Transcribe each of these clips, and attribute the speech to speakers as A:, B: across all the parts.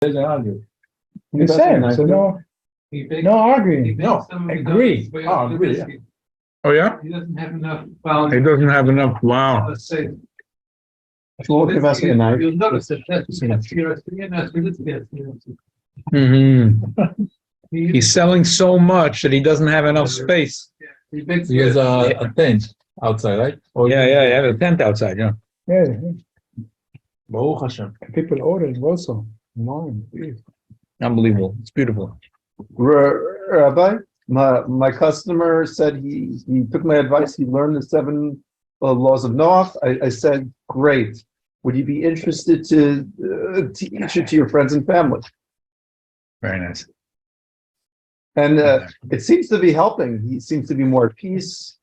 A: There's an argument.
B: The same, so no arguing.
A: No,
B: agree.
A: Agree, yeah.
C: Oh, yeah?
D: He doesn't have enough. Well,
C: He doesn't have enough. Wow.
D: let's say.
B: You'll
D: notice that
C: Hmm. He's selling so much that he doesn't have enough space.
A: He has a tent outside, right?
C: Yeah, you have a tent outside, yeah.
B: Yeah,
A: Baruch Hashem.
B: people order also. Mine, please.
C: Unbelievable. It's beautiful.
E: Rabbi, my customer said he took my advice. He learned the 7 laws of Noah. I said, great. Would you be interested to teach it to your friends and family?
C: Very nice.
E: And it seems to be helping. He seems to be more at peace.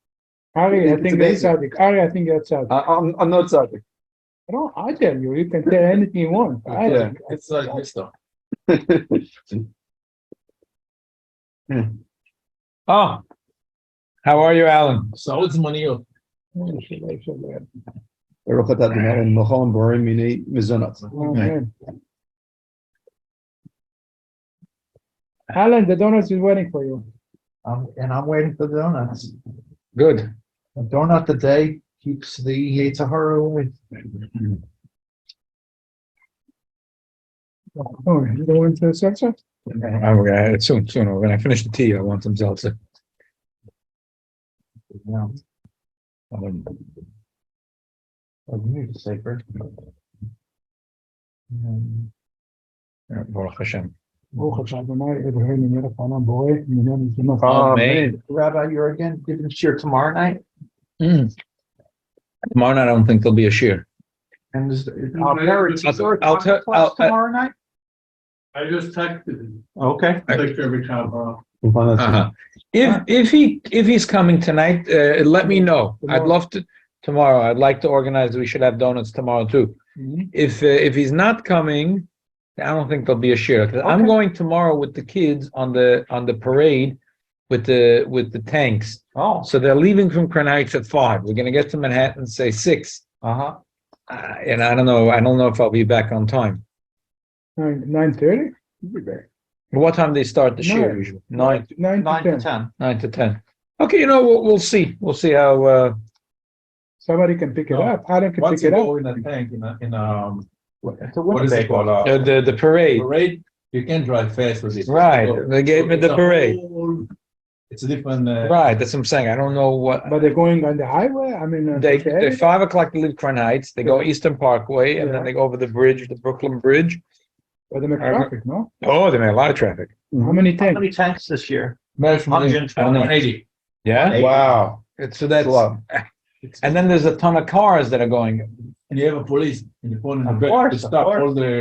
B: Ari, I
E: It's
B: think that's
E: amazing.
B: Sadik. Ari, I think that's Sadik.
E: I'm not Tzaddik.
B: I tell you, you can tell anything you want.
E: Yeah.
A: It's like wisdom.
C: Oh, how are you, Alan?
A: So it's money.
E: Baruch atah Adonai Melech Borim Minei Mizonot.
B: Alan, the donuts is waiting for you.
F: And I'm waiting for the donuts.
C: Good.
F: A donut a day keeps the Yetzirah away.
B: Oh, you don't want the salsa?
C: I'm gonna have it soon. When I finish the tea, I want some salsa.
F: Yeah.
C: Um,
F: Oh, you need to say first.
C: Baruch Hashem.
B: ברוך השם אדוני אלוהינו מלך העולם בורא מיני מזונות.
C: Amen.
F: Rabbi, you're again giving shiur tomorrow night?
C: Tomorrow night, I don't think there'll be a shear.
F: And is
C: I'll
F: tomorrow night?
D: I just texted him.
F: Okay.
D: Picture every time.
C: Uh-huh. If he's coming tonight, let me know. I'd love to tomorrow. I'd like to organize. We should have donuts tomorrow too. If he's not coming, I don't think there'll be a shir. I'm going tomorrow with the kids on the parade with the tanks.
F: Oh.
C: So they're leaving from Crown Heights at 5. We're gonna get to Manhattan, say 6. And I don't know if I'll be back on time.
B: 9:30? You'll be back.
C: What time they start the shir
B: 9.
C: usually? 9
B: 9 to 10.
F: 10.
C: 9 to 10. Okay, we'll see. We'll see how.
B: Somebody can pick it up. Alan can
A: Once
B: pick
A: you
B: it up.
A: go in a tank
F: To
A: what is it called?
C: The parade.
A: Parade. You can drive fast with it.
C: Right. They gave me the parade.
A: It's a different.
C: Right. That's what I'm saying. I don't know what.
B: But they're going on the highway? I mean,
C: They 5 o'clock to leave Crown Heights. They go Eastern Parkway, and then they go over the bridge, the Brooklyn Bridge.
B: but they make traffic, no?
C: Oh, they make a lot of traffic.
B: How many
F: How
B: tanks?
F: many tanks this year?
A: 180.
C: Yeah.
E: Wow.
C: So that's. And then there's a ton of cars that are going.
A: And you have a police in the phone in the
F: Of
A: back
F: course,
A: to
F: of
A: stop
F: course.
A: all the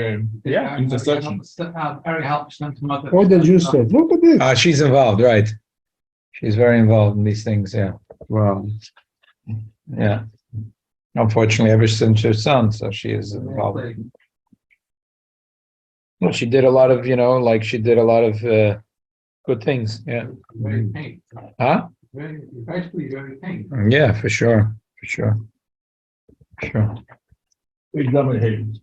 A: intersections.
D: Very helpful to mother.
B: What did you say? Look at this.
C: She's involved, right? She's very involved in these things. Yeah.
E: Wow.
C: Yeah. Unfortunately, ever since her son, so she is involved. Well, she did a lot of, she did a lot of good things. Yeah.
D: Very pink.
C: Huh?
D: Very, actually very pink.
C: Yeah, for sure. For sure. Sure.
A: Big double head.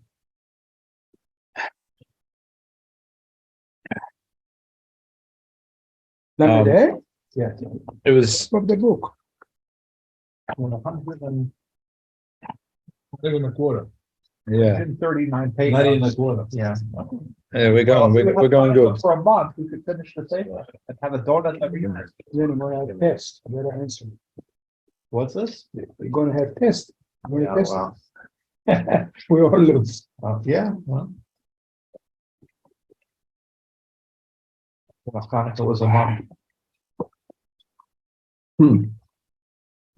B: Number day
F: Yeah.
C: It was.
B: of the book.
A: 1.25.
C: Yeah.
F: 139 pages.
A: 90.25.
F: Yeah.
C: We're going. We're going good.
F: For a month, we could finish the table and have a donut every year.
B: Then we're going to have tests. Better answer.
F: What's this?
B: We're going to have tests. We're
F: Yeah,
B: going to
F: wow.
B: test. We all lose.
F: Yeah. Well. Chanukah was a month.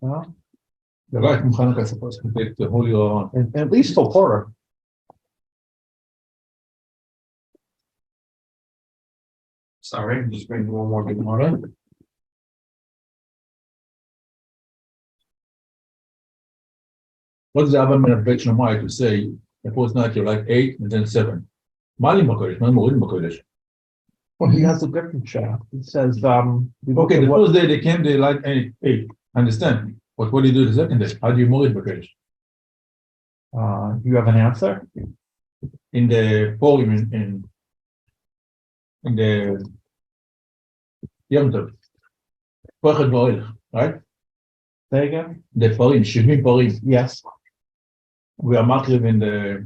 F: Well,
A: The guy from Chanukah is supposed to take the whole year on.
F: and at least till quarter.
A: Sorry, just bring one more good morning. What is the other manufacturer might to say? Suppose not you're like 8 and then 7. Mali Makodesh, not Morid Makodesh.
F: Well, he has a different shaft. It says,
A: Okay, the first day they came, they like 8. Understand? But what do you do the second day? How do you Morid Makodesh?
F: you have an answer?
A: In the forum in in the Yom Tov. Pochet Boil, right?
F: Say again?
A: The Purim, Shiurim Purim.
F: Yes.
A: We are makriv in the,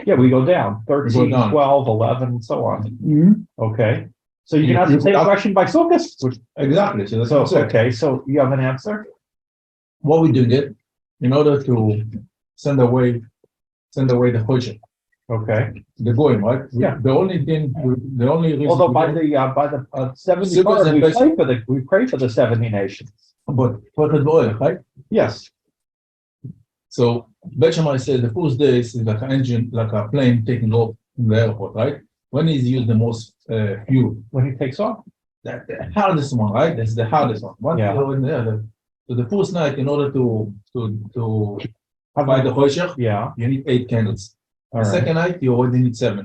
F: Yeah, we go down, 13,
A: down.
F: 12, 11, and so on.
B: Mhm.
F: Okay. So you can
A: You-
F: ask the
A: you-
F: same question by Sukkot?
A: exactly, so that's
F: So,
A: what I'm saying.
F: okay, so you have an answer?
A: What we doing it, in order to send away the Choshen,
F: Okay.
A: the goyim, right?
F: Yeah.
A: The only thing, the only reason.
F: Although
A: we
F: by
A: do-
F: the 70
A: Sukkot
F: card,
A: and
F: we pray for the 70 nations.
A: But Pochet Boil, right?
F: Yes.
A: So Bet Shammai says the first day is like an engine, like a plane taking off from the airport, right? When is used the most fuel?
F: When he takes off?
A: That the hardest one, right? That's the hardest one. Once
F: Yeah.
A: you go in there, so the first night, in order to buy the Choshech,
F: Yeah.
A: you need 8 candles.
F: All
A: The
F: right.
A: second night, you already need 7.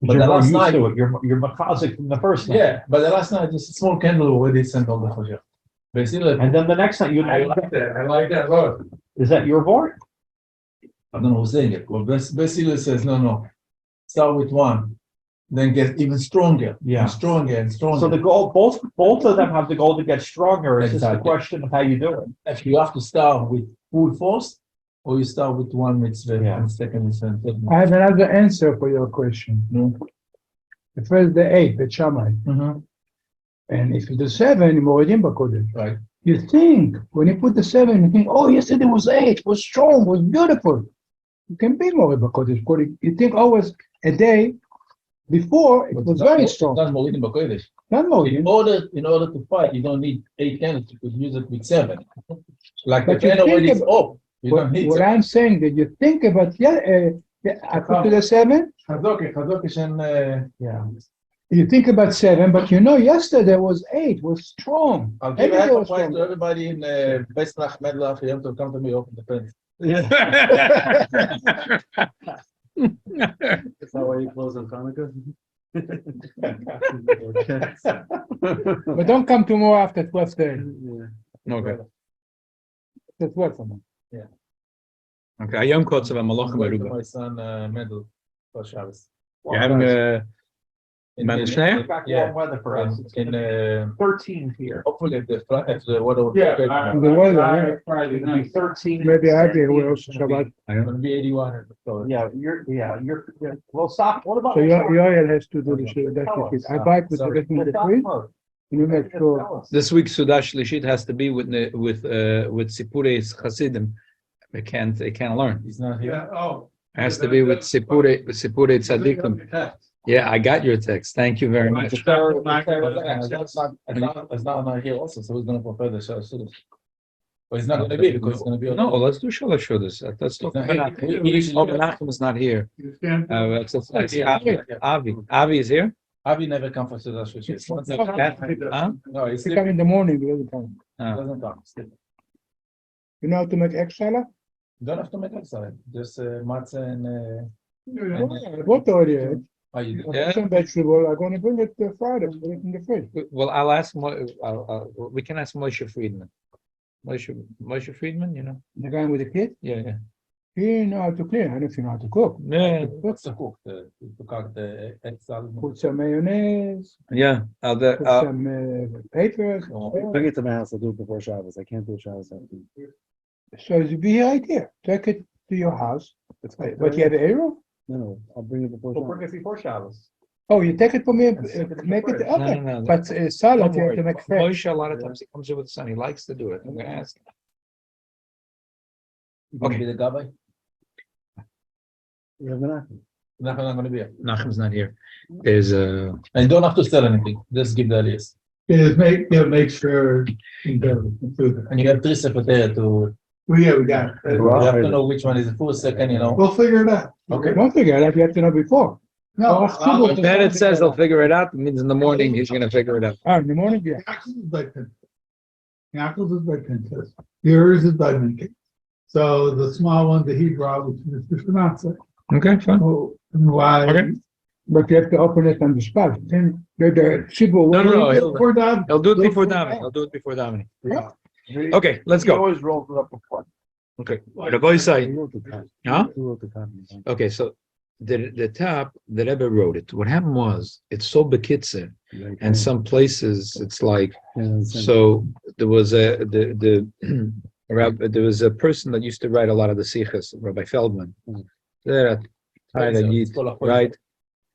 F: But
A: But
F: you're
A: the
F: more
A: last
F: used
A: night,
F: to it. You're machazik from the first night.
A: yeah, but the last night, just a small candle already sent all the Choshech. Basically,
F: And then the next night,
A: I like that. I like that a lot.
F: is that your board?
A: I don't know who's saying it. Well, basically says no. Start with 1, then get even stronger,
F: Yeah.
A: and stronger and stronger.
F: So the goal, both of them have the goal to get stronger. It's just a
A: Exactly.
F: question of how you do it.
A: If you have to start with full force, or you start with 1 mitzvah
F: Yeah.
A: and second mitzvah and third mitzvah.
B: I have another answer for your question. The first the 8, Bet Shammai.
A: Mhm.
B: And if you do 7, מורידים בקודש.
A: Right.
B: You think, when you put the 7, you think, oh, yesterday was 8, was strong, was beautiful. You can be more בקודש. Because you think always a day before, it
A: But
B: was
A: it's not-
B: very
A: it's
B: strong.
A: not molidim b'kodesh.
B: Not מורידים.
A: In order to fight, you don't need 8 candles. You could use it with 7. Like the
B: But you
A: fan when
B: think
A: it's up, you don't need
B: What
A: 7.
B: I'm saying that you think about, I put to the 7,
A: Chazokish and
F: Yeah.
B: you think about 7, but you know yesterday was 8, was strong.
A: I'll give
B: Every
A: a
B: day
A: half
B: was
A: price
B: strong.
A: to everybody in Besnach Medlach. You have to come to me, open the fence.
G: Is that why you close on Chanukah?
B: But don't come tomorrow after 12:30.
G: Yeah.
C: Okay.
B: That's what for me.
C: Okay. Ayom Kotzev Malachim
A: I'm waiting for
C: Beruba.
A: my son Mendel for Shabbos.
C: You're having Mendel Schneier?
F: Back
A: Yeah.
F: warm weather for us. It's
A: In
F: gonna be 13 here.
A: hopefully if the weather will
D: Yeah.
B: The weather,
D: Friday
F: It'll be 13.
B: Maybe Ivy will also Shabbat.
A: it's gonna be 81. So
F: Yeah, you're, well, stop, what about?
B: So Yoel has to do the shit. That's the shit. I buy it with
A: Sorry.
B: the fridge. And you make sure.
C: This week's Sudash Lishit has to be with Sipurei Chasidim. They can't learn.
A: he's not here.
C: It has to be with Sipurei Tzadikim. Yeah, I got your text. Thank you very much.
A: It's not here also, so he's gonna prepare the Shabbos. But it's not gonna be because it's gonna be.
C: No, let's do Shalosh Shudas. Let's talk
A: It's not
C: about
A: here.
C: it.
A: He usually-
C: Oh, Menachem is not here. It's Avi. Avi is here?
A: Avi never come for Sudash.
C: Huh?
A: No, he's
B: They come
A: sleeping.
B: in the morning, they doesn't come.
A: He doesn't come. He's sleeping.
B: You know how to make egg salad?
A: You don't have to make it salad. Just matzah and.
B: I bought already.
A: Oh, you do?
C: Yeah.
B: Some vegetable, I'm gonna bring it Friday, put it in the fridge.
C: Well, I'll ask. We can ask Moshe Friedman. Moshe Friedman, you know?
B: The guy with the kid,
C: Yeah.
B: he know how to clean. I don't know if you know how to cook.
C: Yeah.
A: What's the cook? To cook the egg salad?
B: Put some mayonnaise,
C: Yeah.
B: put some papers.
G: Bring it to my house, I'll do it before Shabbos. I can't do Shabbos after.
B: So it'll be right here. Take it to your house.
G: It's
B: But you have an arrow?
G: No, I'll bring it before
F: We'll bring
G: Shabbos.
F: it before Shabbos.
B: Oh, you take it from me, make it, okay.
C: No.
B: But salad,
C: Don't
B: you have
C: worry.
B: to make fresh.
C: Moshe, a lot of times he comes here with the son. He likes to do it. I'm gonna ask him.
A: You gonna be the gabbai?
G: You have an
A: Not gonna be here.
C: Nachem's not here. There's
A: And you don't have to sell anything. Just give the list.
H: Make sure.
A: And you have 3 secretary to.
H: We got it.
A: You have to know which one is the first, second, you know.
H: We'll figure it out.
A: Okay.
B: Don't forget that, you have to know before.
H: No.
C: If Bennett says he'll figure it out, it means in the morning he's gonna figure it out.
B: In the morning, yeah.
H: Yaakov is by Pinterest. Yours is by Minkin. So the small one that he brought, which is just matzah.
C: Okay, fine.
H: And why?
C: Okay.
B: But you have to open it on the spot. Then the people.
C: No, he'll
H: We're
C: do it before davening. He'll do it before davening. Okay, let's
F: He
C: go.
F: always rolls it up before.
C: Okay. Rabbi say,
G: Who wrote the copy?
C: huh?
G: Who wrote the copy?
C: Okay, so the top, the Rebbe wrote it. What happened was, it's so bekitzer, and some places it's like, so there was the there was a person that used to write a lot of the sichas, Rabbi Feldman. Right?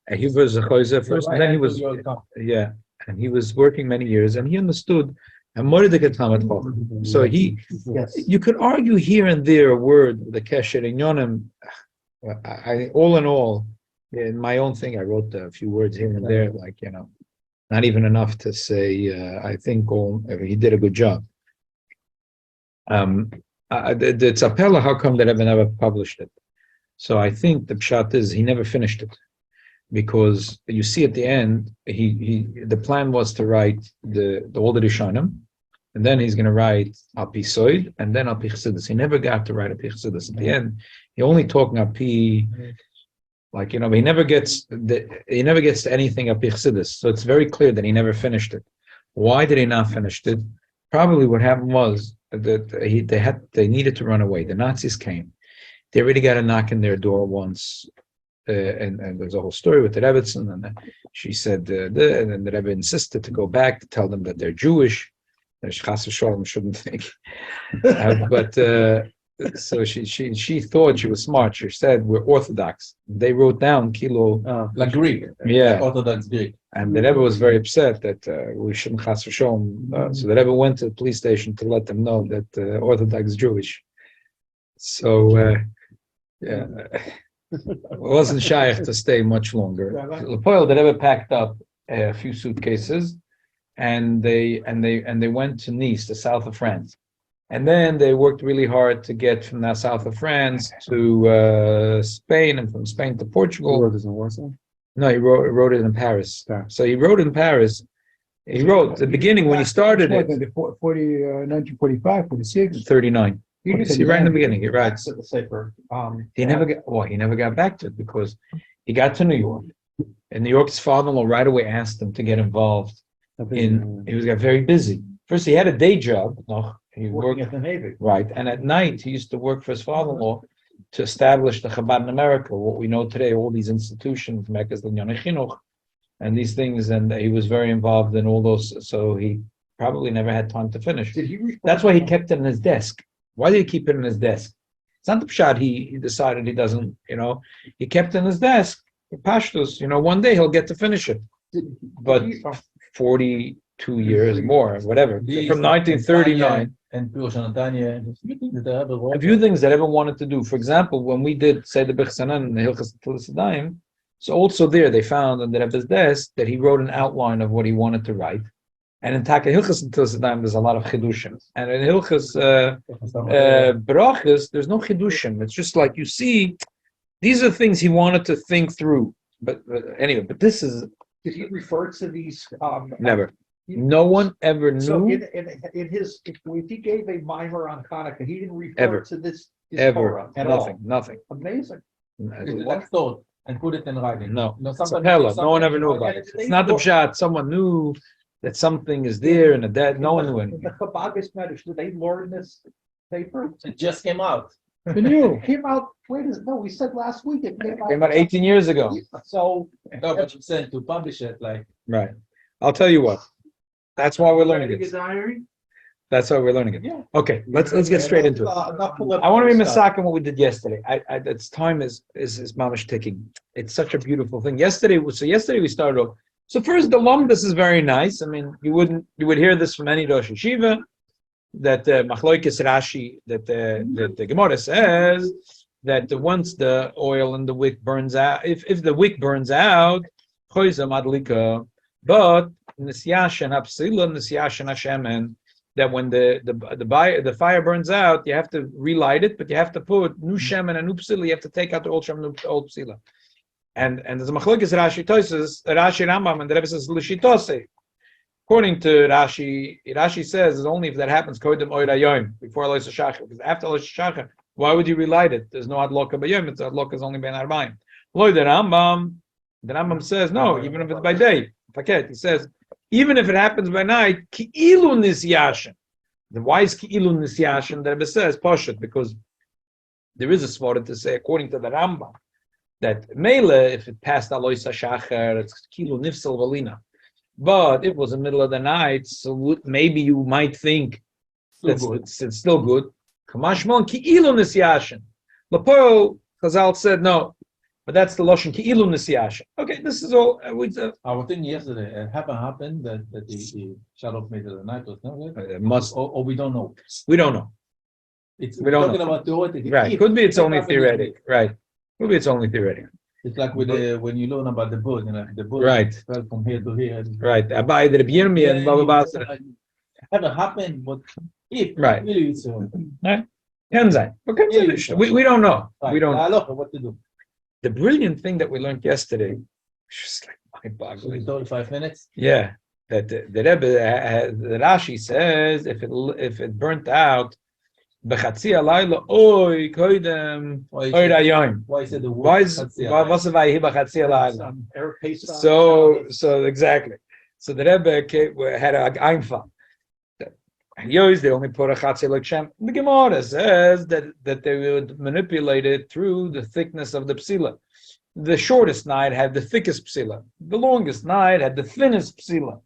C: And he was a choizer first, and then he was, yeah, and he was working many years, and he understood. And so you could argue here and there a word, the kesher in yonim. All in all, in my own thing, I wrote a few words here and there, like, not even enough to say, I think he did a good job. The Tzapela, how come that Rebbe never published it? So I think the pshat is he never finished it, because you see at the end, the plan was to write all the Rishonim, and then he's going to write Al Pi Soid, and then Al Pi Chassidus. He never got to write Al Pi Chassidus. At the end, he only talking Al Pi, but he never gets to anything Al Pi Chassidus. So it's very clear that he never finished it. Why did he not finish it? Probably what happened was that they needed to run away. The Nazis came. They already got a knock in their door once. And there's a whole story with the Rebbetzin, and she said, and then the Rebbe insisted to go back to tell them that they're Jewish. Chas v'sholom shouldn't think, but so she thought she was smart. She said, "We're Orthodox." They wrote down kilo
A: like Greek, Orthodox Greek,
C: and the Rebbe was very upset that we shouldn't chas v'sholom. So the Rebbe went to the police station to let them know that Orthodox Jewish. So it wasn't shaykh to stay much longer. The Rebbe packed up a few suitcases, and they went to Nice, the south of France, and then they worked really hard to get from the south of France to Spain, and from Spain to Portugal.
G: He wrote this in Warsaw?
C: No, he wrote it in Paris. So he wrote in Paris. He wrote at the beginning when he started it.
B: 1945, 46.
C: 39. See, right in the beginning, he writes. He never got back to it because he got to New York. And New York's father-in-law right away asked him to get involved he got very busy. First, he had a day job. He worked
F: at the Navy.
C: Right. And at night, he used to work for his father-in-law to establish the Chabad in America, what we know today, all these institutions, Mekkas L'Nyanei Chinuch, and these things. And he was very involved in all those. So he probably never had time to finish. That's why he kept it in his desk. Why did he keep it in his desk? It's not the pshat he decided he doesn't, he kept it in his desk. Pashtus, one day he'll get to finish it. But 42 years more, whatever, from 1939.
A: And Pirush Tanya,
C: a few things that everyone wanted to do. For example, when we did Seder B'Chasanan and the Hilchas Tziladayim, so also there they found on the Rebbe's desk that he wrote an outline of what he wanted to write. And in Taka Hilchas Tziladayim, there's a lot of chidushim. And in Hilchas Berachos, there's no chidushim. It's just like you see, these are things he wanted to think through. But anyway, but this is.
F: Did he refer to these?
C: Never. No one ever knew.
F: So in his, if he gave a mimer on Chanukah, he didn't refer to this
C: ever.
F: Torah at all.
C: Nothing.
F: Amazing.
A: Let's thought and put it in writing.
C: No one ever knew about it. It's not the pshat. Someone knew that something is there and that no one knew anything.
F: The Chabad Medish, did they learn this paper?
A: It just came out.
F: It came out. We said last week it
C: came out 18 years ago.
F: So
A: no, but you said to publish it like
C: right. I'll tell you what. That's why we're learning it.
F: Diary?
C: That's why we're learning it. Yeah. Okay, let's get straight into it. I want to be masak in what we did yesterday. It's time is mamish ticking. It's such a beautiful thing. Yesterday we started off. So first, the lumdus is very nice. I mean, you would hear this from any Rosh Yeshiva that Machloikis Rashi that the Gemara says that once the oil in the wick burns out, if the wick burns out, choyza madlika, but nisyashan hapsila nisyashan hashemen, that when the fire burns out, you have to relight it, but you have to put new shemen and new psila. You have to take out the old shemen and old psila. And there's a machlokes Rashi Rambam, and the Rebbe says l'shitose. According to Rashi says it's only if that happens kodem oira yom, before Elois Shachar, because after Elois Shachar, why would you relight it? There's no adloka b'yom. It's adloka is only ben arbaim. Loy the Rambam says no, even if it's by day. He says even if it happens by night, ki'ilu nisyashin. Then why is ki'ilu nisyashin? The Rebbe says poshet, because there is a svara to say according to the Rambam that Mele, if it passed Aloisa Shacher, it's Kilo Nifsel Valina. But if it was the middle of the night, so maybe you might think that it's still good. Kamashmon Ki'ilu Nisyashin. Lapo, Chazal said no, but that's the Lashon Ki'ilu Nisyashin. Okay, this is all.
A: Our thing yesterday, it happened that the shadow of middle of the night was not good.
C: It must,
A: Or we don't know.
C: we don't know.
A: We're
C: don't
A: talking
C: know.
A: about theoretic.
C: Right. Could be it's only theoretic. Right. Could be it's only theoretic.
A: It's like with when you learn about the bird, the bird
C: Right.
A: fell from here to here.
C: Right. Abai the Rabbi Yirmiyah and blah blah blah.
A: Haven't happened, but if
C: Right.
A: really it's
C: Kenzai. Okay. We don't know.
A: right.
C: We don't.
A: What to do?
C: The brilliant thing that we learned yesterday, just like mind-boggling.
A: 35 minutes.
C: Yeah, that the Rebbe, the Rashi says if it burnt out, b'chatzi alayla oy koydem oy rayim.
A: Why is it the word?
C: Why is what's the vayhi b'chatzi alayla? So exactly. So the Rebbe had a einfall. They only put a chatzilak shem. The Gemara says that they would manipulate it through the thickness of the psila. The shortest night had the thickest psila. The longest night had the thinnest psila.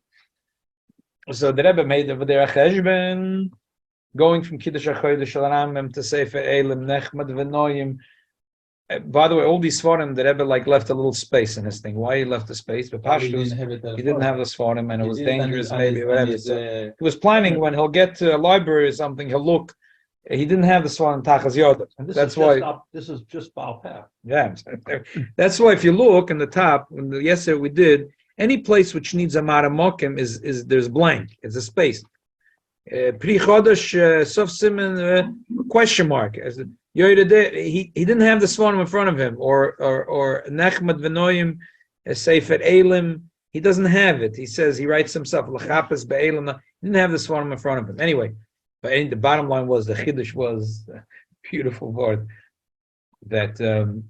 C: So the Rebbe made over there a cheshben, going from Kiddush HaChodesh Shalamim to Sefer Elim, Nechmad V'Noyim. By the way, all these Svarim, the Rebbe left a little space in his thing. Why he left the space? But Pashtus, he didn't have the Svarim and it was dangerous, maybe, whatever. So he was planning when he'll get to a library or something, he'll look. He didn't have the Svarim Tachas Yodah. That's why.
F: This is just Balpeh.
C: Yeah. That's why if you look in the top, yesterday we did, any place which needs a Maramokim is there's blank. It's a space. Pri Chodesh, Sof Siman, question mark. He didn't have the Svarim in front of him, or Nechmad V'Noyim, Sefer Elim. He doesn't have it. He says he writes himself L'chapes Be'elim. He didn't have the Svarim in front of him. Anyway, but the bottom line was the Chiddush was a beautiful word that in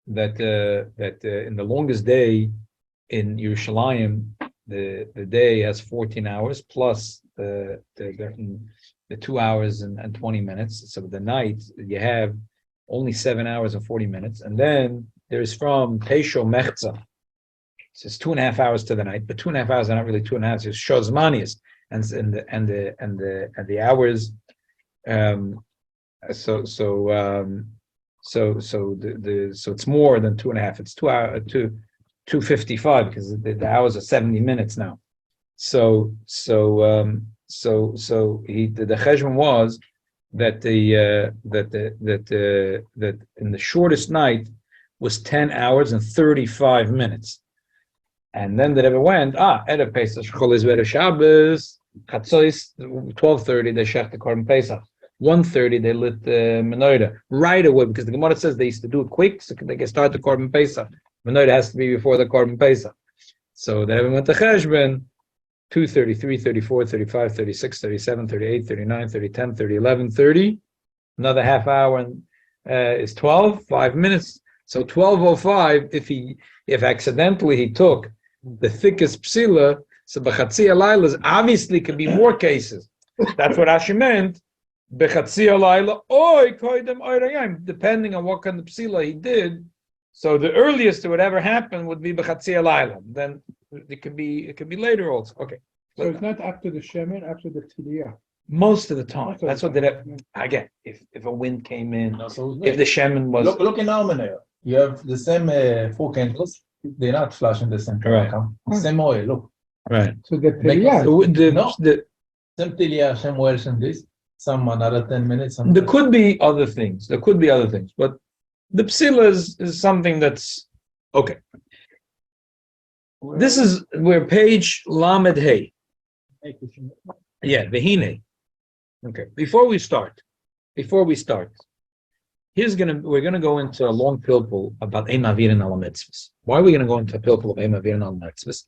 C: the longest day in Yerushalayim, the day has 14 hours plus the 2 hours and 20 minutes. So the night you have only 7 hours and 40 minutes, and then there's from Teisho Mechza. So it's 2.5 hours to the night, but 2.5 hours are not really 2.5 hours. It's Shozmanias and the hours. So it's more than 2.5. It's 2 hours 2:55 because the hours are 70 minutes now. So the cheshbon was that that in the shortest night was 10 hours and 35 minutes, and then the Rebbe went Erev Pesach Cholis Erev Shabbos Chatzos 12:30 they shech the Korban Pesach 1:30 they lit the menorah right away because the Gemara says they used to do it quick so they can start the Korban Pesach. Menorah has to be before the Korban Pesach. So the Rebbe went to cheshbon 2, 33, 34, 35, 36, 37, 38, 39, 30, 10, 30, 11, 30. Another half hour and is 12, 5 minutes. So 12:05, if accidentally he took the thickest psila, so b'chatzi alayla obviously could be more cases. That's what Rashi meant. B'chatzi alayla oy koydem oy rayim, depending on what kind of psila he did. So the earliest it would ever happen would be b'chatzi alayla. Then it could be later also. Okay.
B: So it's not after the shemen, after the tzidiyah.
C: Most of the time. That's what again. If a wind came in, if the shemen was
A: look in HaMenorah. You have the same 4 candles. They're not flashing the same
C: Right.
A: Same oil. Look.
C: right.
B: So the
A: Make-
B: tzidiyah,
A: Same tilia, same oil, same this. Some another 10 minutes. Some
C: There could be other things. But the psila is something that's okay. This is where page Lamed Hey. Yeah, Vehine. Okay. Before we start, we're gonna go into a long pilpul about Eimavir and Al Mitzvahs. Why are we gonna go into a pilpul of Eimavir and Al Mitzvahs?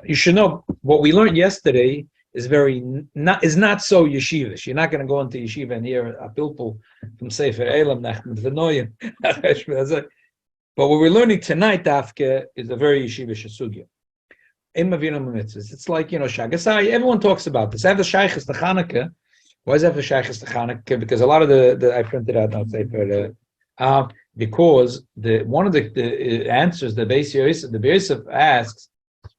C: You should know what we learned yesterday is not so yeshivish. You're not going to go into yeshiva and hear a pilpul from Sefer Elam Nachman V'Noyim. But what we're learning tonight, Dafke, is a very yeshivish sugya. It's like, Shagasai. Everyone talks about this. After Shaykhis to Chanukah. Why is that for Shaykhis to Chanukah? Because a lot of the I printed out now Sefer. because one of the answers the Beis Yosef asks,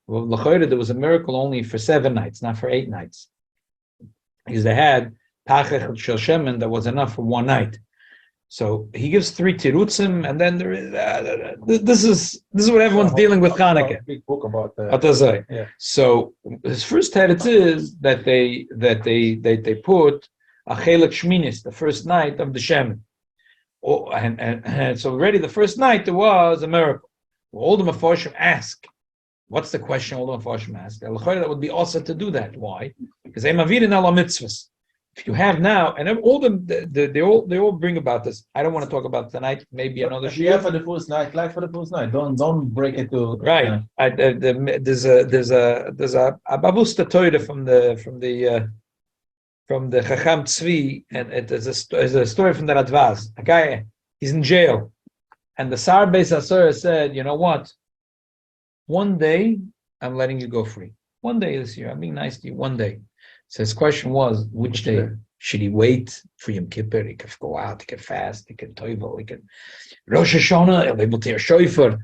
C: well, l'chayra, there was a miracle only for 7 nights, not for 8 nights, because they had tachech shel shemen that was enough for 1 night. So he gives 3 tirutzim, and then there is this is what everyone's dealing with Chanukah.
A: Big book about
C: Yeah. So his first teretz is that they put a chelik shminis, the first night of the shemen. Oh, and so already the first night there was a miracle. All the Mefarshim ask, what's the question all the Mefarshim ask? That would be also to do that. Why? Because they mavirin ala mitzvahs. If you have now, and all they all bring about this. I don't want to talk about tonight. Maybe another shiur.
A: Yeah, for the first night, like for the first night. Don't break it to
C: Right. There's a babusta Torah from the Chacham Tzvi, and there's a story from the Radvaz. A guy, he's in jail, and the Sar Beis Asura said, "You know what? One day I'm letting you go free. One day this year, I'm being nice to you. One day." So his question was, which day? Should he wait for Yom Kippur? He could go out, he could fast, he could toivel, he could Rosh Hashanah, he'll be able to hear shofar.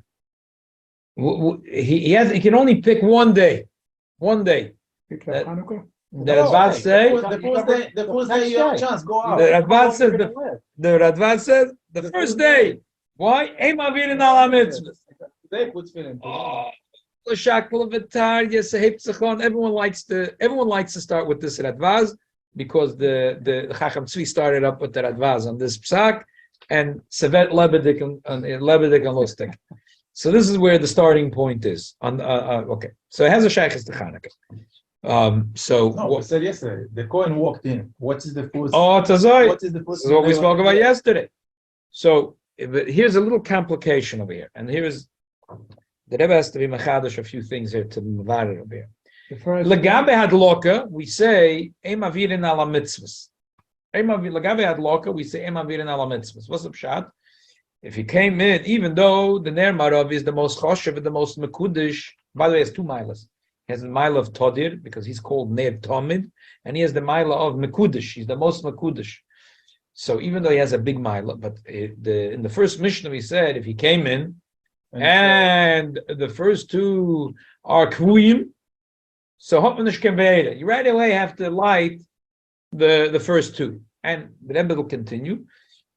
C: He can only pick one day. One day.
B: Like Chanukah?
C: The Radvaz say
A: the first day you have a chance, go out.
C: the Radvaz says the first day. Why? Ein mavirin ala mitzvahs.
A: They put feeling.
C: Everyone likes to start with this Radvaz because the Chacham Tzvi started up with the Radvaz on this psak, and Sevet Lebedik and Lustig. So this is where the starting point is. Okay, so it has a shaykhis to Chanukah.
A: We said yesterday. The Kohen walked in. What is the first?
C: Tazai.
A: What is the first?
C: This is what we spoke about yesterday. So but here's a little complication over here, and here's the Rebbe has to be machadash a few things here to move over here. Legabe hadloka, we say emavirin ala mitzvahs. Legabe hadloka, we say emavirin ala mitzvahs. What's the pshat? If he came in, even though the ner marov is the most choshev and the most mekudish, by the way, he has 2 milas. He has the mila of todir because he's called ner tomid, and he has the mila of mekudish. He's the most mekudish. So even though he has a big mila, but in the first Mishnah we said if he came in and the first 2 are kvuyim, so you right away have to light the first 2. And the Rebbe will continue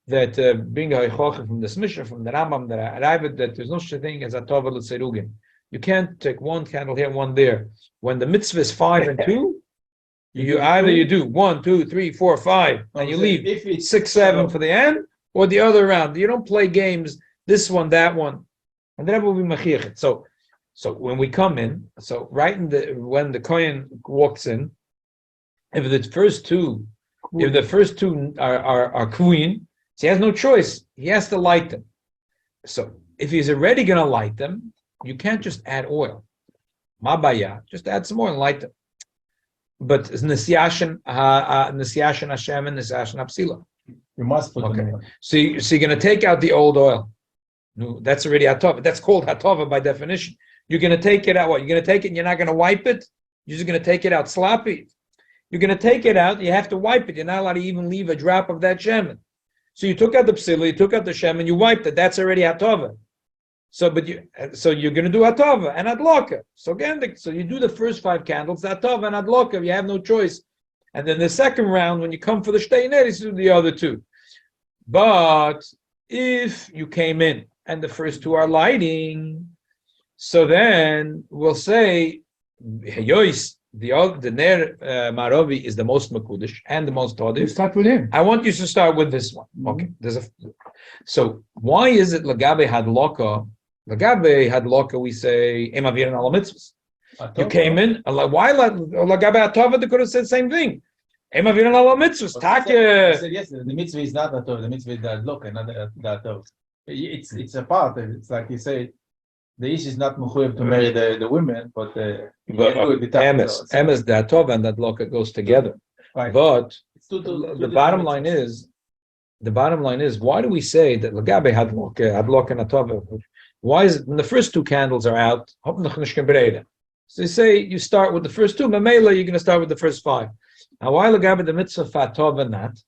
C: that being a haichach from this Mishnah, from the Rambam, that I arrived that there's no such thing as a tova l'tzerugin. You can't take 1 candle here, 1 there. When the mitzvah is 5 and 2, you either do 1, 2, 3, 4, 5, and you leave
A: if it's
C: 6, 7 for the end, or the other round. You don't play games, this one, that one. And then it will be machiach. So when we come in, so right when the Kohen walks in, if the first 2 are queen, so he has no choice. He has to light them. So if he's already going to light them, you can't just add oil. Mabaya, just add some oil and light them. But Nisyashan Hashem and Nisyashan Apsila.
A: You must put
C: Okay.
A: them.
C: So you're going to take out the old oil. No, that's already hatova. That's called hatova by definition. You're going to take it out. What? You're going to take it and you're not going to wipe it? You're just going to take it out sloppy. You're going to take it out. You have to wipe it. You're not allowed to even leave a drop of that shemen. So you took out the psila, you took out the shemen, you wiped it. That's already hatova. So you're going to do hatova and adloka. So again, so you do the first 5 candles, hatova and adloka. You have no choice. And then the second round, when you come for the shteineris, you do the other 2. But if you came in and the first 2 are lighting, so then we'll say Yois, the ner marovi is the most mekudesh and the most
B: You
C: todif.
B: start with him.
C: I want you to start with this one. Okay, so why is it lagabe hadloka? Lagabe hadloka, we say emavirin ala mitzvahs. You came in. Why lagabe hatova? They could have said the same thing. Emavirin ala mitzvahs.
A: I
C: Take.
A: said yesterday, the mitzvah is not that the mitzvah is that look and not that. It's a part. It's like you say, the ish is not mechuyev to marry the women, but
C: Emes the hatova and that loka goes together.
A: Right.
C: But
A: It's two
C: the bottom line is, why do we say that lagabe hadloka and hatova? Why is it when the first 2 candles are out? So they say you start with the first 2. Mamela, you're going to start with the first 5. Now, why lagabe the mitzvah fatov and that?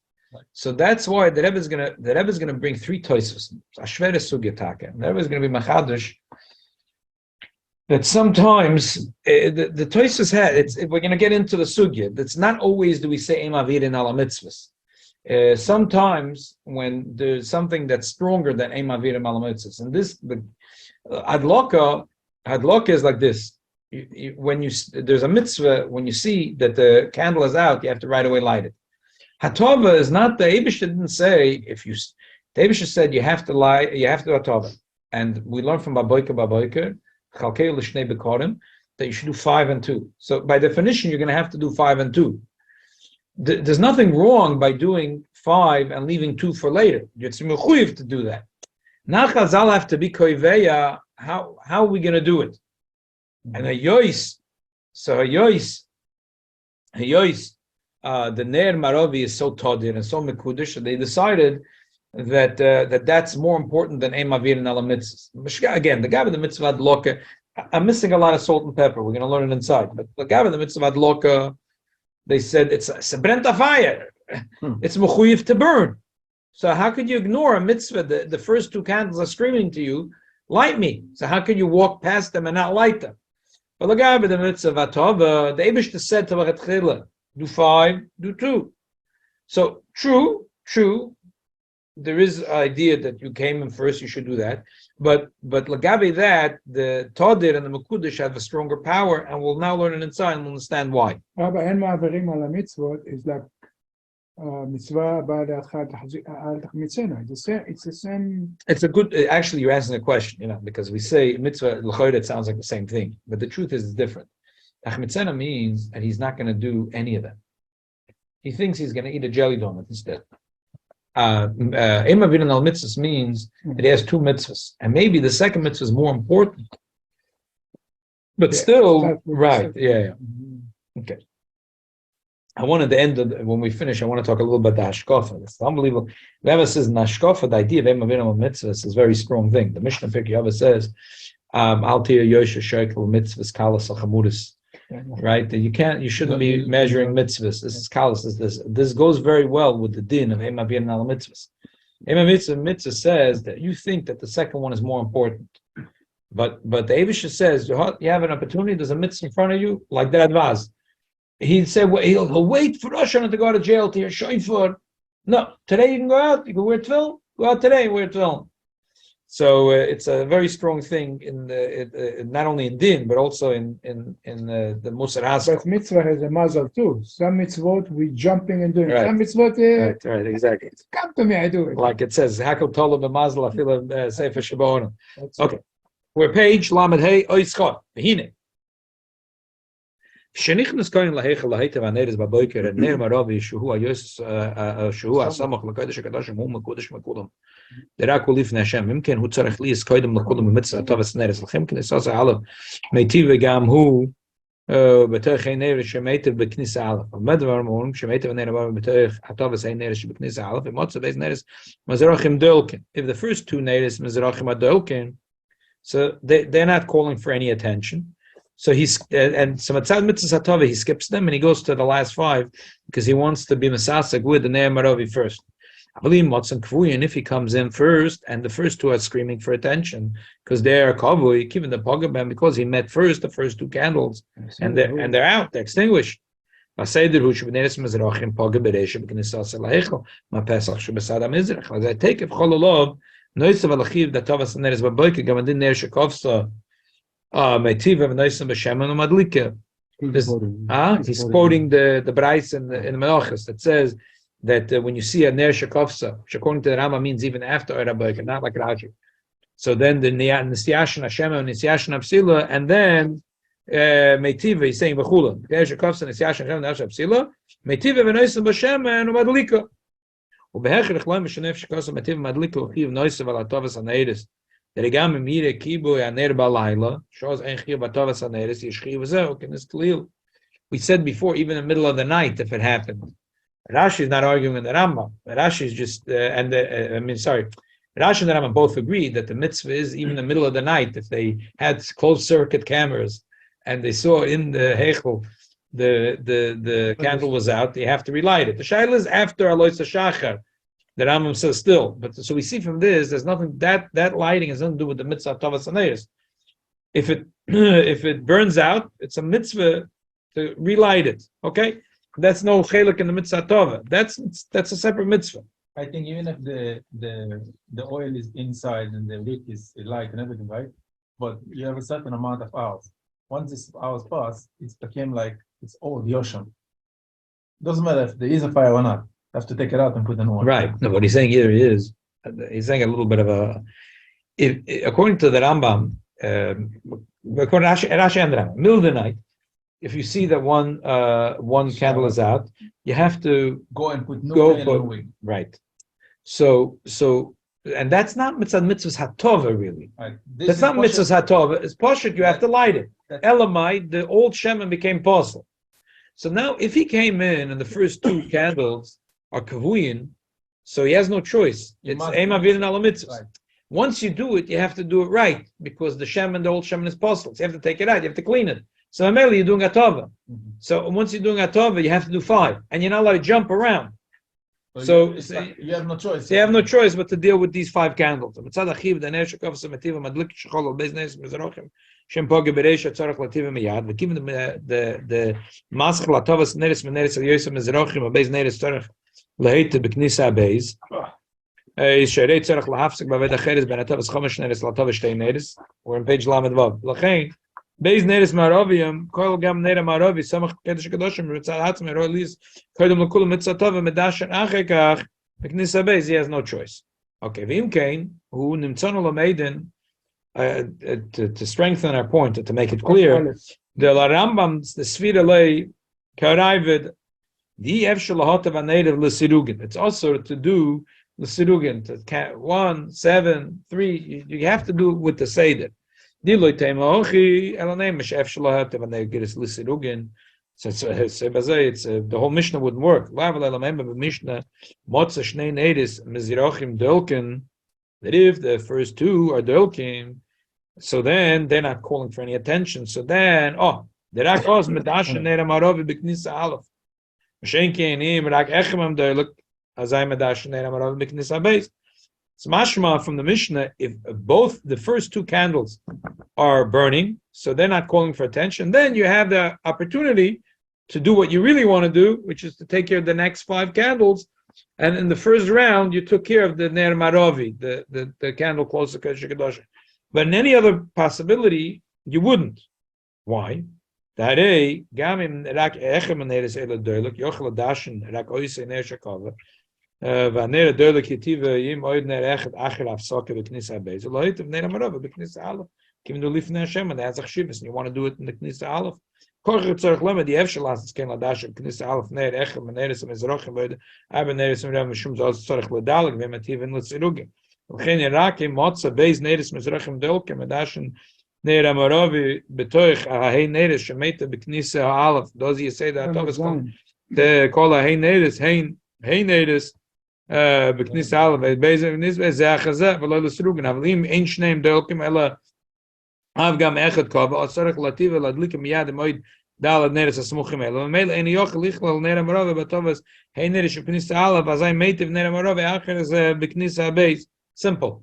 C: So that's why the Rebbe is gonna bring three toises. The Rebbe is gonna be machadish that sometimes the toises we're gonna get into the sugya. That's not always do we say Ein Mavir in ala mitzvahs. Sometimes when there's something that's stronger than Ein Mavir in ala mitzvahs, and this the adloka is like this. There's a mitzvah, when you see that the candle is out, you have to right away light it. Hatova is not the Eibush didn't say the Eibush said you have to light, you have to do Hatova. And we learn from Baboika, Chalkei L'Shnei Bekorim, that you should do 5 and 2. So by definition, you're going to have to do 5 and 2. There's nothing wrong by doing 5 and leaving 2 for later. It's mechuyev to do that. Now Chazal have to be koiveya. How are we going to do it? And the Ner Marovi is so todir and so mekudish, they decided that that's more important than Ein Mavir and Ala Mitzvahs. Again, the Gav of the Mitzvah Adloka, I'm missing a lot of salt and pepper. We're going to learn it inside. But the Gav of the Mitzvah Adloka, they said it's a brent of fire. It's mechuyev to burn. So how could you ignore a mitzvah? The first 2 candles are screaming to you, light me. So how could you walk past them and not light them? But the Gav of the Mitzvah Tova, the Eibush said to Vachatchila, do 5, do 2. So true. There is an idea that you came in first, you should do that. But Lagabe that, the Todir and the Mekudesh have a stronger power, and we'll now learn it inside and we'll understand why.
B: Rabbi, Ein Ma'avirim ala mitzvot is like mitzvah ba'ad mitzvah. It's the same.
C: It's a good, actually you're asking a question, because we say mitzvah, l'chayr, it sounds like the same thing. But the truth is it's different. Achmitzena means that he's not going to do any of them. He thinks he's going to eat a jelly donut instead. Ein Mavir al mitzvahs means that he has 2 mitzvahs, and maybe the second mitzvah is more important. But still, right? Yeah. Okay. I wanted to end when we finish. I want to talk a little about the hashkafa. It's unbelievable. Rabbi says in hashkafa, the idea of Ein Mavir al mitzvahs is a very strong thing. The Mishnah Pirkei says, "Al tiyah yosher shekel mitzvahs kalas achamuris." Right, that you shouldn't be measuring mitzvahs. This is kalas. This goes very well with the din of Ein Mavir al mitzvahs. Ein Mavir mitzvah says that you think that the second one is more important, but the Eibush says you have an opportunity. There's a mitzvah in front of you, like that Advaz. He said he'll wait for Rosh Hashanah to go to jail to hear shofar. No, today you can go out. You can wear tefillin. Go out today, wear tefillin. So it's a very strong thing in not only in din but also in the Musar Haskell.
B: But mitzvah has a mazal too. Some mitzvot we jumping and doing.
C: Right.
B: Some mitzvot
C: right, exactly.
B: come to me, I do it.
C: Like it says, Hakel Tola b'Mazal Afila Sefer Shabona. Okay, we're page Lamed Hey Oiskot. Hine. Shenichnas koyin lahechel lahaytev aneres baboiker and Ner Maravi Shuhu Ayos Shuhu Asamach Lakadosh Kadoshim Hu Makodesh Makulam. Derak ulif Hashem. Imken hu tzarech li is koydem Makulam mitzvah Tavas Neres Lachem Ken Esas Alav Meitiv Gam Hu B'Toich Ein Neres Shemeitiv B'Knisa Alav. Medvar Morim Shemeitiv Ner Maravi B'Toich Atavas Ein Neres B'Knisa Alav. Imotzav Beis Neres Mazarachim Dolken. If the first 2 Neres Mazarachim Adolken, so they're not calling for any attention. So he's and so Matzad Mitzvah Satova, he skips them and he goes to the last 5 because he wants to be Masasek with the Ner Maravi first. I believe Motzan Kvuyin, if he comes in first and the first 2 are screaming for attention because they are Kavui, given the Pogabam, because he met first the first 2 candles and they're out, they're extinguished. As I take if Chololov, Noisav Alachiv that Tavas Neres Baboika Gamadin Ner Shekovsa. He's quoting the Brais in the Menachos that says that when you see a Ner Shekovsa, which according to the Rama means even after Araboika, not like Rashi. So then the Nisyashan Hashem and Nisyashan Apsila, and then Meitiva, he's saying Bechula. Ner Shekovsa, Nisyashan Hashem, Nisyashan Apsila, Meitiva v'Noisav B'Shem and Umadlika. Ubehechel Echloim B'Shenef Shekovsa Meitiva Madlika Uchiv Noisav Alatovas Aneiris. We said before, even in the middle of the night, if it happened. Rashi is not arguing in the Rambam. Rashi is just, Rashi and the Rambam both agree that the mitzvah is even in the middle of the night. If they had closed circuit cameras and they saw in the Heichel the candle was out, you have to relight it. The shaila is after Alois Shachar. The Rambam says still, but so we see from this, there's nothing that lighting has nothing to do with the mitzvah tovas aneis. If it if it burns out, it's a mitzvah to relight it. Okay, that's no chelik in the mitzvah tova. That's a separate mitzvah.
A: I think even if the oil is inside and the wick is light and everything, right? But you have a certain amount of hours. Once this hours pass, it became like it's old Yosham. Doesn't matter if there is a fire or not. You have to take it out and put a new one.
C: Right. No, what he's saying here is he's saying a little bit of a. According to the Rambam, according to Rashi and the Rambam, middle of the night, if you see that one candle is out, you have to
A: go and put new wick.
C: Right. So, and that's not mitzvahs hatova really.
A: Right.
C: That's not mitzvahs hatova. It's poshut. You have to light it. Elamai, the old shemen became apostle. So now, if he came in and the first two candles are kavuyin, so he has no choice. It's ema vidin ala mitzvahs. Once you do it, you have to do it right because the shemen, the old shemen is apostle. So you have to take it out. You have to clean it. So mainly you're doing atova. So once you're doing atova, you have to do 5, and you're not allowed to jump around. So
A: you have no choice.
C: You have no choice but to deal with these 5 candles. The maschel atovas neres meneres yosef mezrochim abeis neres torach lehete beknisa abeis. Sherei tzarach lahafsek baved acheres ben atovas chomesh neres latovas shtei neres. We're on page lamed vav. Lachein beis neres marovium kol gam nere marovi samach kedesh kedoshim ritzal hatzim erolis kodem lekul mitzvah tova medashen achekach beknisa abeis. He has no choice. Okay, v'im kain hu nimtzonu lameiden. To strengthen our point, to make it clear, the Rambam, the Svira lay karayvid the efshalahotav native l'sirugin. It's also to do l'sirugin to 1, 7, 3. You have to do it with the seder. So the whole Mishnah wouldn't work. That if the first 2 are dolkim, so then they're not calling for any attention. So then, the rakos medashen nera marovi b'knisa aleph. M'shenkenim rak echem doluk azay medashen nera marovi b'knisa beis. It's mashma from the Mishnah. If both the first 2 candles are burning, so they're not calling for attention, then you have the opportunity to do what you really want to do, which is to take care of the next 5 candles. And in the first round, you took care of the ner marovi, the candle close to Kodesh Kadosha. But in any other possibility, you wouldn't. Why? Because you want to do it in the Knisa Aleph. Does he say that? The call a hey neres, hey neres, beknisa aleph, bezeh nisbe zeh v'lo l'srugen. Havlim ein shneim dolkim ela avgam echad kava asarach lativa ladlikim miyad moed dalad neres asmuchim ela. Meil ein yoch lichlal nere marove batovas hey neres beknisa aleph azay meitiv nere marove acher is beknisa beis. Simple.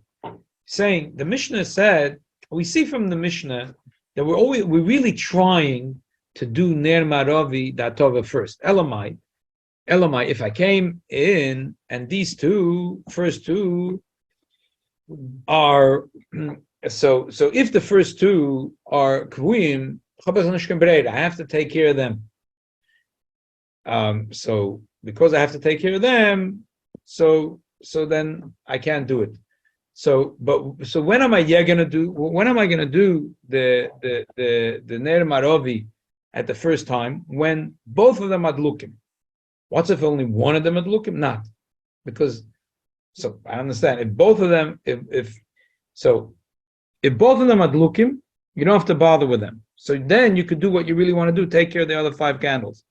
C: Saying the Mishnah said, we see from the Mishnah that we're really trying to do ner maravi datova first. Elamai, if I came in and these first two are so if the first 2 are kvuim, I have to take care of them. So because I have to take care of them, so then I can't do it. So when am I gonna do the ner marovi at the first time when both of them are adlukim? What's if only one of them are adlukim? Not because. So I understand if both of them if both of them are adlukim, you don't have to bother with them. So then you could do what you really want to do: take care of the other 5 candles.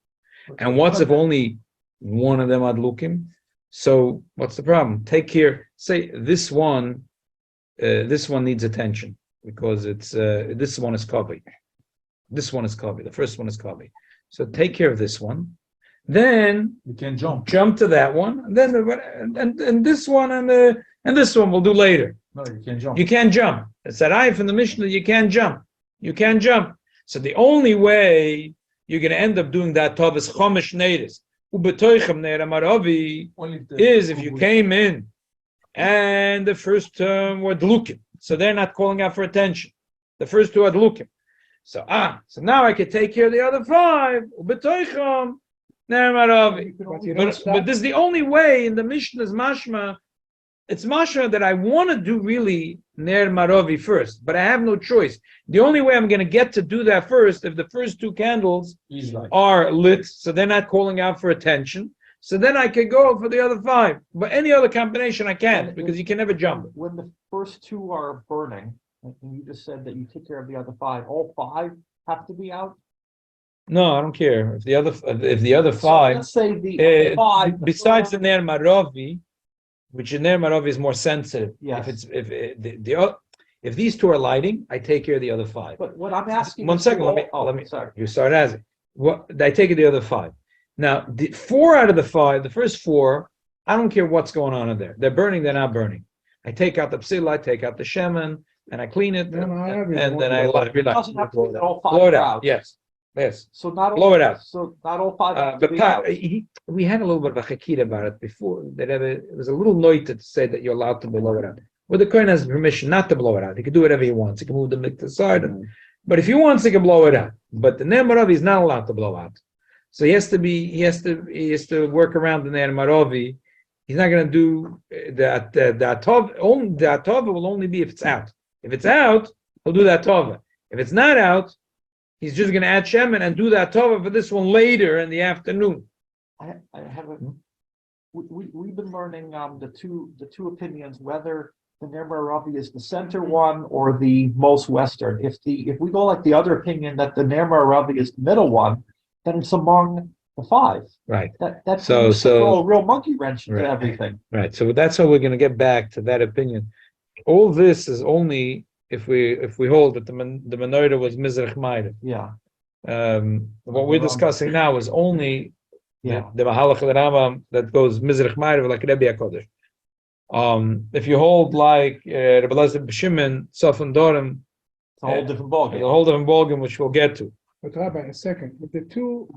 C: And what's if only one of them are adlukim? So what's the problem? Take care. Say this one needs attention because it's this one is covered. This one is Kavi. The first one is Kavi. So take care of this one. Then
A: You can jump.
C: jump to that one, and then and this one and this one we'll do later.
A: No, you can jump.
C: You can't jump. It's that I from the Mishnah. You can't jump. You can't jump. So the only way you're going to end up doing that tov is chomesh neiris ubetoichem neira maravi
A: Only the-
C: is if you came in and the first term were dlukim, so they're not calling out for attention. The first two are dlukim. So now I can take care of the other five. Ubetoichem neira maravi. But this is the only way in the Mishnah's mashma. It's mashma that I want to do really ner maravi first, but I have no choice. The only way I'm going to get to do that first, if the first two candles
A: He's like,
C: are lit, so they're not calling out for attention, so then I can go for the other five. But any other combination I can't, because you can never jump.
F: When the first two are burning, and you just said that you take care of the other five, all five have to be out?
C: No, I don't care if the other
F: So
C: five.
F: let's say the five.
C: Besides the ner maravi, which in ner maravi is more sensitive.
F: Yes.
C: If these two are lighting, I take care of the other five.
F: But what I'm asking.
C: One
F: is
C: second,
F: all-
C: let me.
F: Sorry.
C: You start as it. What I take it the other five. Now, the 4 out of the 5, the first 4, I don't care what's going on in there. They're burning, they're not burning. I take out the psila, I take out the shemen, and I clean it,
B: No, I have
C: and
B: it.
C: then I let it
F: It doesn't have to be that all five
C: blow it
F: are
C: out. Yes.
F: So not all.
C: Blow it out.
F: So not all five have to
C: But
F: be out.
C: we had a little bit of a chakira about it before. It was a little noita to say that you're allowed to blow it out. Well, the Kohen has permission not to blow it out. He can do whatever he wants. He can move the mic to the side. But if he wants, he can blow it out. But the Ner Maravi is not allowed to blow out. So he has to work around the Ner Maravi. He's not going to do that. The atova will only be if it's out. If it's out, he'll do that atova. If it's not out, he's just going to add shemen and do that atova for this one later in the afternoon.
F: I have a. We've been learning the two opinions whether the Ner Maravi is the center one or the most western. If we go like the other opinion that the Ner Maravi is the middle one, then it's among the 5.
C: Right.
F: That
C: So-
F: seems to
C: so-
F: throw a real monkey wrench into
C: Right.
F: everything.
C: Right. So that's how we're going to get back to that opinion. All this is only if we hold that the menorah was mizrach ma'ariv.
F: Yeah.
C: What we're discussing now is only
F: Yeah.
C: the mahalach of the Rambam that goes mizrach ma'ariv like Rebbe HaKodesh. If you hold like Rabbi Elazar B'Shimon, Sofan Dorim,
F: It's a whole different
C: a
F: ballgame.
C: whole different ballgame, which we'll get to.
B: But Rabbi, a second, if the 2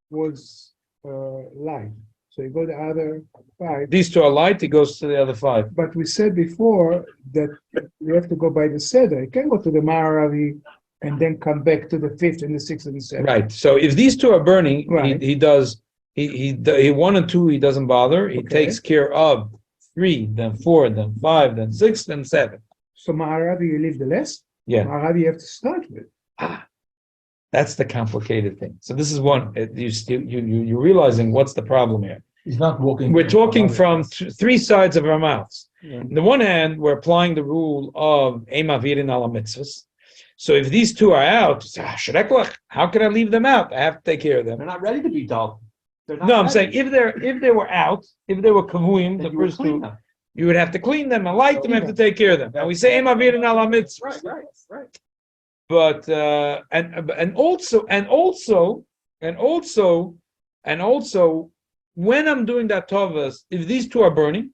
B: was light, so you go the other 5,
C: These 2 are light, it goes to the other 5.
B: but we said before that you have to go by the Seder. You can't go to the Maravi and then come back to the 5th and the 6th and the 7th.
C: Right. So if these 2 are burning,
B: Right.
C: he does. He 1 and 2 he doesn't bother. He
B: Okay.
C: takes care of 3, then 4, then 5, then 6, then 7.
B: So Maravi, you leave the less.
C: Yeah,
B: Maravi, you have to start with.
C: that's the complicated thing. So this is one. You're realizing what's the problem here.
A: he's not walking.
C: We're talking from 3 sides of our mouths.
B: Yeah.
C: On the one hand, we're applying the rule of Ema Virin ala mitzvahs. So if these 2 are out, shreklach, how can I leave them out? I have to take care of them.
F: They're not ready to be done. They're not
C: No, I'm
F: ready.
C: saying if they were out, if they were kavuim,
F: Then
C: the
F: you would
C: first
F: clean
C: 2,
F: them.
C: you would have to clean them and light them, have to take care of them. And we say Ema Virin ala mitzvahs.
F: Right.
C: But and also when I'm doing that tovas, if these two are burning,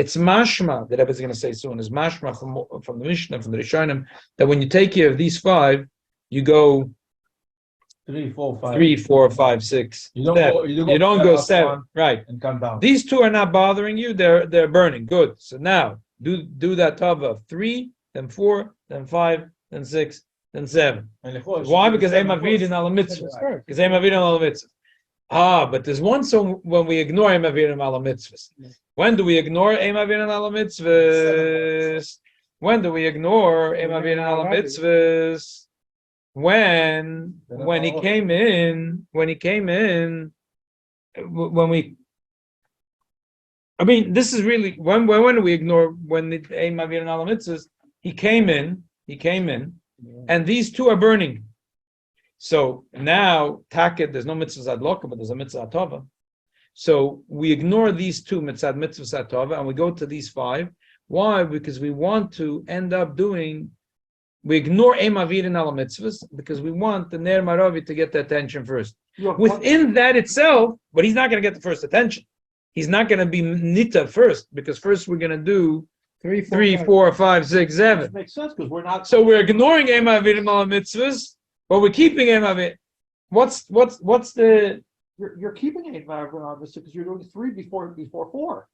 C: it's mashma that I was going to say soon is mashma from the Mishnah, from the Rishonim, that when you take care of these 5, you go
A: 3, 4, 5.
C: 3, 4, 5, 6.
A: You don't
C: 7.
A: go.
C: You don't go 7, right?
A: And come down.
C: These 2 are not bothering you; they're burning. Good. So now do that tava of 3, then 4, then 5, then 6, then 7. Why? Because Ema Virin ala mitzvahs. Because Ema Virin ala mitzvahs. But there's one song when we ignore Ema Virin ala mitzvahs. When do we ignore Ema Virin ala mitzvahs? When do we ignore Ema Virin ala mitzvahs? When he came in, I mean, this is really when do we ignore when the Ema Virin ala mitzvahs? He came in, and these 2 are burning. So now, Taket, there's no mitzvah adloka, but there's a mitzvah atova. So we ignore these 2 mitzvah atova, and we go to these 5. Why? Because we want to end up doing We ignore Emavir and Al Mitzvahs because we want the Ner Maravi to get the attention first. Within that itself, but he's not going to get the first attention. He's not going to be Nita first because first we're going to do 3, 4, 5, 6, 7.
F: Which makes sense because we're not.
C: So we're ignoring Emavir and Al Mitzvahs, but we're keeping Emavir. What's the
F: You're keeping a because you're doing 3 before 4.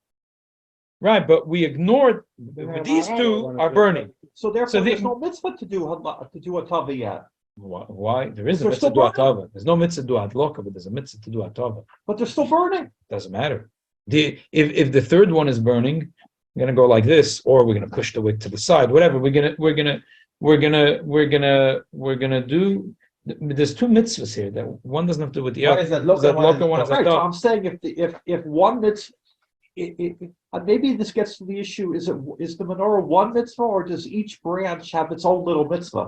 C: right? But we ignored these two are burning.
F: So therefore,
C: So
F: there's no mitzvah to do a tava yet.
C: Why? There is a
F: They're
C: mitzvah to
F: still
C: do atava. There's no mitzvah to do adloka, but there's a mitzvah to do atava.
F: But they're still burning.
C: Doesn't matter. If the third one is burning, we're gonna go like this, or we're gonna push the wick to the side. Whatever. We're gonna do. There's 2 mitzvahs here. That one doesn't have to do with the
A: One
C: other.
A: is adloka, one is
F: Right. So
A: atava.
F: I'm saying if one mitzvah, maybe this gets to the issue: is the menorah one mitzvah, or does each branch have its own little mitzvah?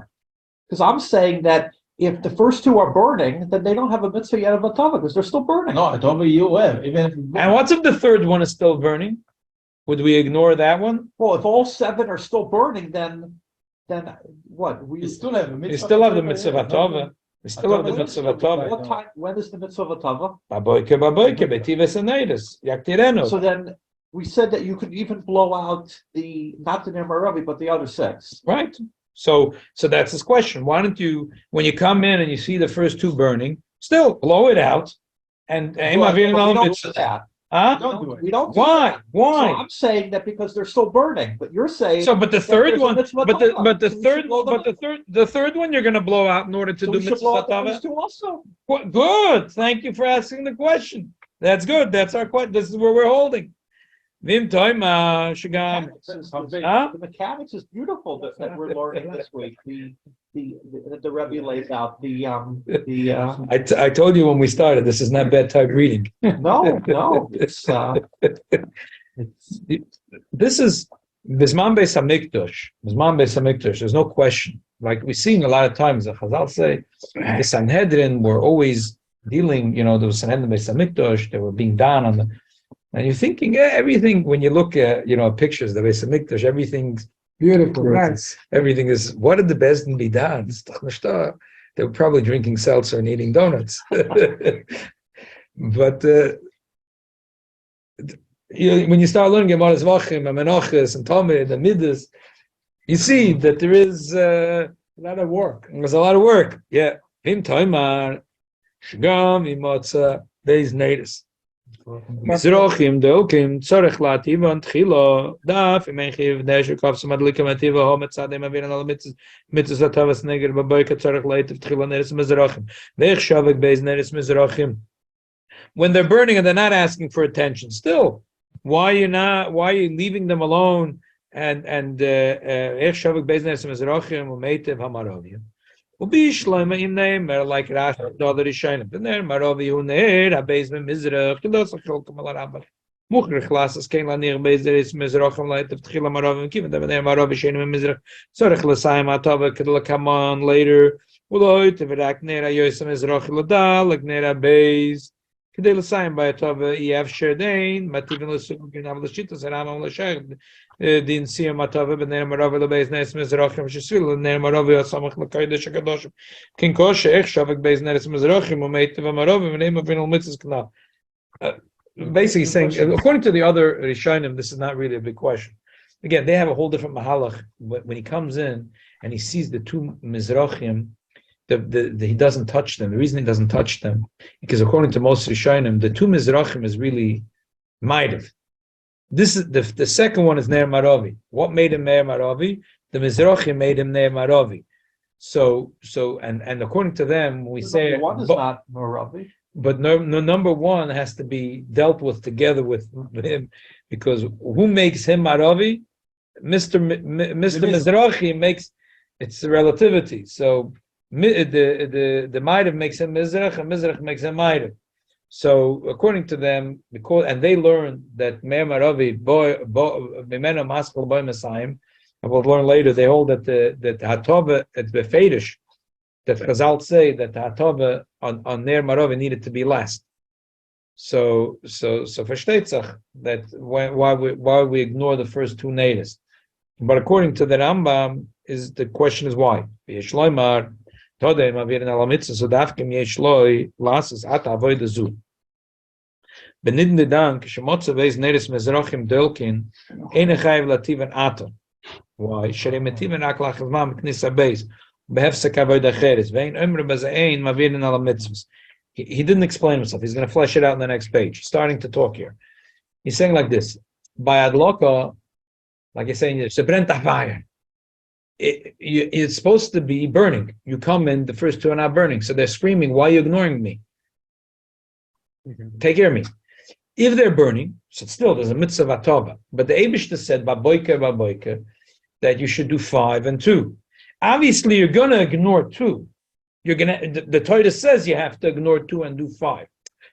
F: Because I'm saying that if the first 2 are burning, then they don't have a mitzvah yet of a tava because they're still burning.
A: No, atava you have, even if.
C: And what's if the third one is still burning? Would we ignore that one?
F: Well, if all 7 are still burning, then what?
A: You still have a mitzvah.
C: We still have the mitzvah of atava. We still have the mitzvah of atava.
F: What time? When is the mitzvah of a tava?
C: Baboike, betives anedes, yaktireno.
F: So then we said that you could even blow out not the Nemaravi, but the other 6.
C: Right. So that's his question. Why don't you, when you come in and you see the first 2 burning, still blow it out and aim
F: But we don't do
C: mitzvah.
F: that.
C: Huh?
A: Don't do it.
F: We don't. Do
C: Why?
F: that. So
C: Why?
F: I'm saying that because they're still burning, but you're saying.
C: So, but the
F: that
C: third
F: there's a
C: one,
F: mitzvah
C: but
F: tava.
C: the
F: So we
C: third,
F: should blow them
C: but
F: up.
C: the third one you're going to blow out in order to
F: So
C: do
F: we should blow
C: mitzvah
F: out the
C: tava.
F: first 2 also.
C: Good. Thank you for asking the question. That's good. That's our question. This is where we're holding. Vim toima shagam.
F: The mechanics is beautiful that we're learning this week. The Rebbe lays out
C: I told you when we started, this is not bedtime reading.
F: no, it's
C: This is Bisman Beis Hamikdash. Bisman Beis Hamikdash. There's no question. Like we've seen a lot of times, the Chazal say the Sanhedrin were always dealing. There was Sanhedrin Beis Hamikdash. They were being done on the. And you're thinking everything when you look at pictures of the Beis Hamikdash, everything's
B: Beautiful, nice.
C: everything is. What did the Bezdin be done? They were probably drinking seltzer and eating donuts. But when you start learning about Zvachim and Menachos and Talmud and Midas, you see that there is a lot of work. There's a lot of work. Yeah. Vim Toimar, Shgam, Imotza, Beis Neidus. Mizrochim, Deokim, Tzorech Lativa, Tchilo, Daf, Imenchiv, Desher, Kofs, Madlikim, Ativa, Hometzadim, Aviran, Al Mitzvahs, Atavas, Neger, Baboika, Tzorech Lativ, Tchilo, Neidus, Mizrochim. Veich Shavik, Beis Neidus, Mizrochim. When they're burning and they're not asking for attention, still, why are you leaving them alone? And Shavik Beis Neidus, Mizrochim, Umeitiv, Hamarovim. Ubi shloima in name, like Rash, the other Rishonim. And there, Marovi Huner, a basement Mizrach, the Los Cholkum Alarabba. Mukher classes came on near base there is Mizrachim light of Tchila Marovim, given them there Marovi Shenim Mizrach. Sorech Lasaim Atava, Kedla come on later. Uloit, if it act near a Yosem Mizrach Ladal, like near a base. Kedela Saim by Atava, Ev Sherdain, Mativin Lusuk, and Avlashitas, and Amam Lashag. Din see Matava, but near Marovi the base Nes Mizrachim, Shisul, and near Marovi, Samach Lakaidish Kadoshim. King Kosha, Shavik base Nes Mizrachim, Umeitiv Marovi, the name of Vinal Mitzvahs Kana. Basically saying, according to the other Rishonim, this is not really a big question. Again, they have a whole different mahalach. When he comes in and he sees the 2 Mizrachim, he doesn't touch them. The reason he doesn't touch them, because according to most Rishonim, the 2 Mizrachim is really Maidav. This is the second one is Ner Maravi. What made him Ner Maravi? The Mizrachim made him Ner Maravi. So and according to them, we say
F: one is not Maravi.
C: But no, number 1 has to be dealt with together with him, because who makes him Maravi? Mr. Mizrachi makes it's the relativity. So the Maidav makes him Mizrach, and Mizrach makes him Maidav. So according to them, and they learned that Meir Maravi Bimena Maskal Boy Messiah, and we'll learn later, they hold that the Hatova at Befedish, that Chazal say that the Hatova on Ner Maravi needed to be last. So versteht that why we ignore the first 2 natives. But according to the Rambam, is the question is why? Yesh loy mar todei mavirin ala mitzvah so dafkim yesh loy lasses at avoid zu. Benidin de dank shemotze veis neres mezrachim dolkin ene chayv lativen ato. Why? Shere metiven aklach zman knisa beis behefsek avoid acheres vein umre bazain mavirin ala mitzvahs. He didn't explain himself. He's going to flesh it out in the next page. He's starting to talk here. He's saying like this: by adloka, like he's saying, it's a brent fire. It's supposed to be burning. You come in, the first two are not burning, so they're screaming, "Why are you ignoring me? Take care of me." If they're burning, so still there's a mitzvah atova. But the Eibishter said, "Baboika," that you should do 5 and 2. Obviously, you're going to ignore 2. You're the Torah says you have to ignore 2 and do 5.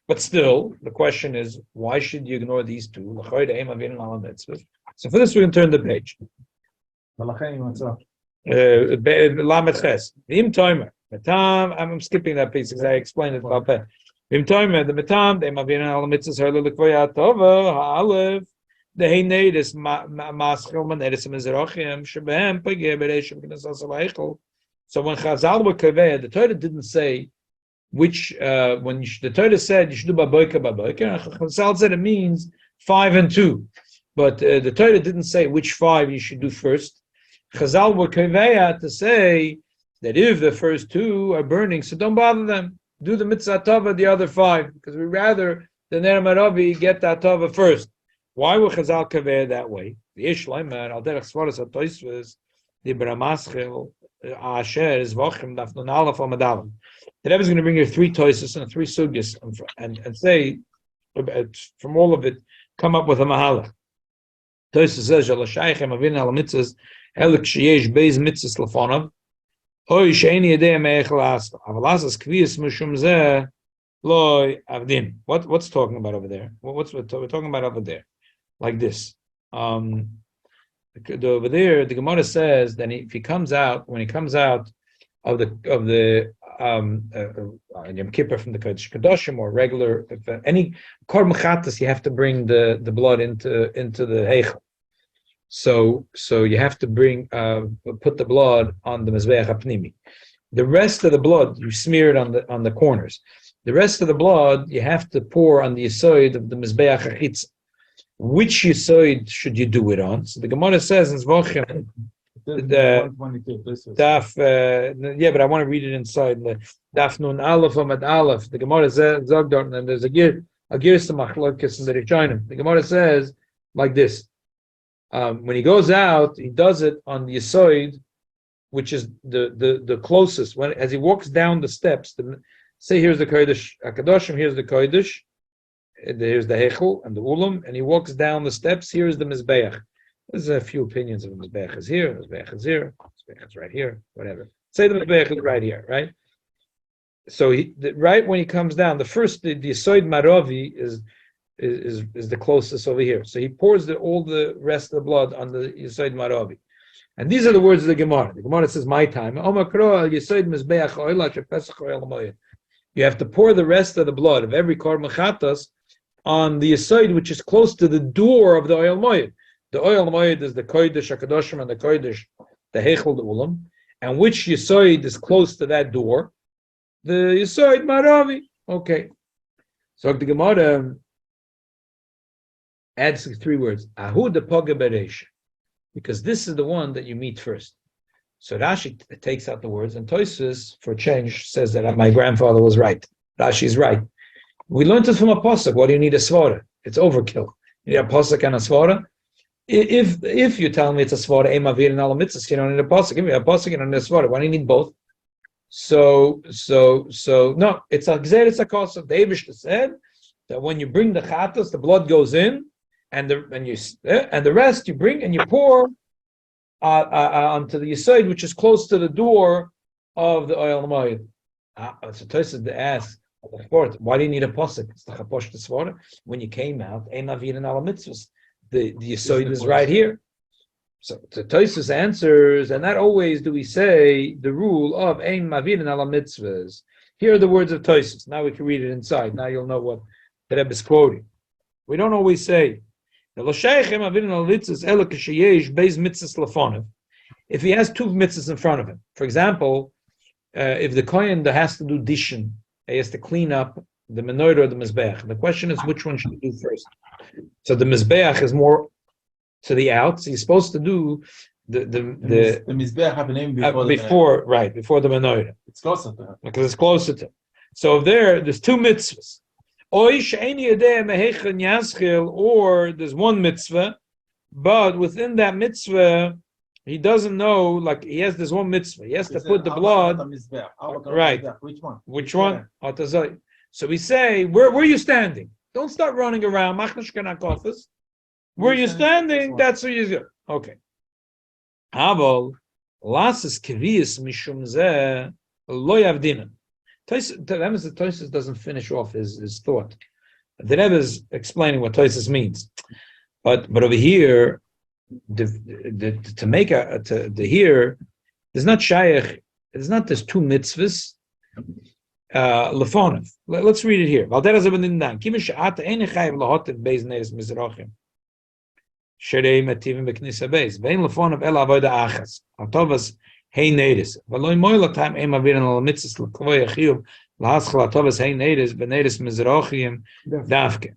C: But still, the question is, why should you ignore these 2? So for this, we can turn the page. Lamed Ches. V'im Toimer. I'm skipping that piece because I explained it about that. V'im Toimer, the Metam, they mavirin al mitzvahs her l'likvoya tova, ha'alev, the heinedes maschil manedes mizrachim, shebehem pageh bereshim k'nesas al-eichel. So when Chazal were kaveh, the Torah didn't say which, the Torah said you should do baboika, Chazal said it means 5 and 2. But the Torah didn't say which 5 you should do first. Chazal were kaveh to say that if the first 2 are burning, so don't bother them. Do the mitzvah tova, the other 5, because we rather the Ner Maravi get that tova first. Why would Chazal kaveh that way? The Ishleimer, al derech svaras ha-toisves, the Bramaschil, Asher is Vochem Dafnun Aleph Amadalim. The Rebbe is going to bring you 3 toises and 3 sugyas and say from all of it, come up with a mahala. Toises says Shalashaichem Avin Al Mitzvahs Elik Sheyesh Beis Mitzvahs Lefonav Oy Sheini Yedei Me'echel Asla Avalasas Kviyas Mushum Zeh Loy Avdim. What's talking about over there? We're talking about over there, like this. Over there, the Gemara says that when he comes out of the Yom Kippur from the Kodesh Kadoshim or regular, if any Korban Chatas, you have to bring the blood into the Heichel. So you have to put the blood on the Mizbeach HaPnimi. The rest of the blood you smear it on the corners. The rest of the blood you have to pour on the Yesod of the Mizbeach HaChitz. Which Yesod should you do it on? So the Gemara says in Zvochem, Daf, but I want to read it inside. Daf Nun Aleph Amad Aleph. The Gemara says, Zogdorn, and there's a Girsa Machlokes in the Rishonim. The Gemara says like this: when he goes out, he does it on the Yesod, which is the closest. As he walks down the steps, say here's the Kodesh Hakadoshim, here's the Kodesh. Here's the Heichel and the Ulam, and he walks down the steps. Here's the Mizbeach. There's a few opinions of the Mizbeach is here, Mizbeach is here, Mizbeach is right here, whatever. Say the Mizbeach is right here, right? So right when he comes down, the Yesod Maravi is the closest over here. So he pours all the rest of the blood on the Yesod Maravi. And these are the words of the Gemara. The Gemara says, my time. You have to pour the rest of the blood of every Korban Chatas on the Yesod, which is close to the door of the Oil Moed. The Oil Moed is the Kodesh HaKadoshim and the Kodesh, the Heichel, the Ulam. And which Yesod is close to that door? The Yesod Maravi. Okay. So the Gemara adds 3 words. Ahu de Poga Beresh. Because this is the one that you meet first. So Rashi takes out the words, and Tosfos, for change, says that my grandfather was right. Rashi's right. We learned it from a pasuk. What do you need a svara? It's overkill. You need a pasuk and a svara. If you tell me it's a svara, emavir and ala mitzvahs, you don't need a pasuk. Give me a pasuk and a svara. Why do you need both? So no, it's a gzer, it's a kosa. The Eibishter said that when you bring the chatas, the blood goes in, and the rest you bring and you pour onto the Yesod, which is close to the door of the Oil Moed. So Tosfos asks, why do you need a pasuk? It's the chaposh the svara. When you came out, ein avir and ala mitzvahs. The Yesod is right here. So the Tosfos answers, and not always do we say the rule of ein mavir and ala mitzvahs. Here are the words of Tosfos. Now we can read it inside. Now you'll know what the Rebbe is quoting. We don't It if he has two mitzvahs in front of him. For example, if the kohen that has to do dishin, he has to clean up the menorah or the mizbeach. The question is, which one should he do first? So the mizbeach is more to the outs. He's supposed to do the
A: mizbeach have a name before
C: before the menorah.
A: It's closer to her.
C: Because it's closer to him. So there's two mitzvahs. Or there's one mitzvah, but within that mitzvah, he doesn't know, like there's one mitzvah. He has to put the blood. Right. Which one? So we say, where are you standing? Don't start running around. Where you standing, that's where you go. Okay. Aval, lasses kiviyas mishum zeh lo yavdinan. Tosis doesn't finish off his thought. The Rebbe is explaining what Tosis means, but over here, to make here, there's not shayach. There's two mitzvahs. Lefonav. Let's read it here. Sherei metivim beknisa beis. Vein lefonav el avoda achas. Atovas hey nedes. V'loy moila time ema viren al mitzvahs l'kvoy achiyuv lahaschal atovas hey nedes benedes mizrachim davke.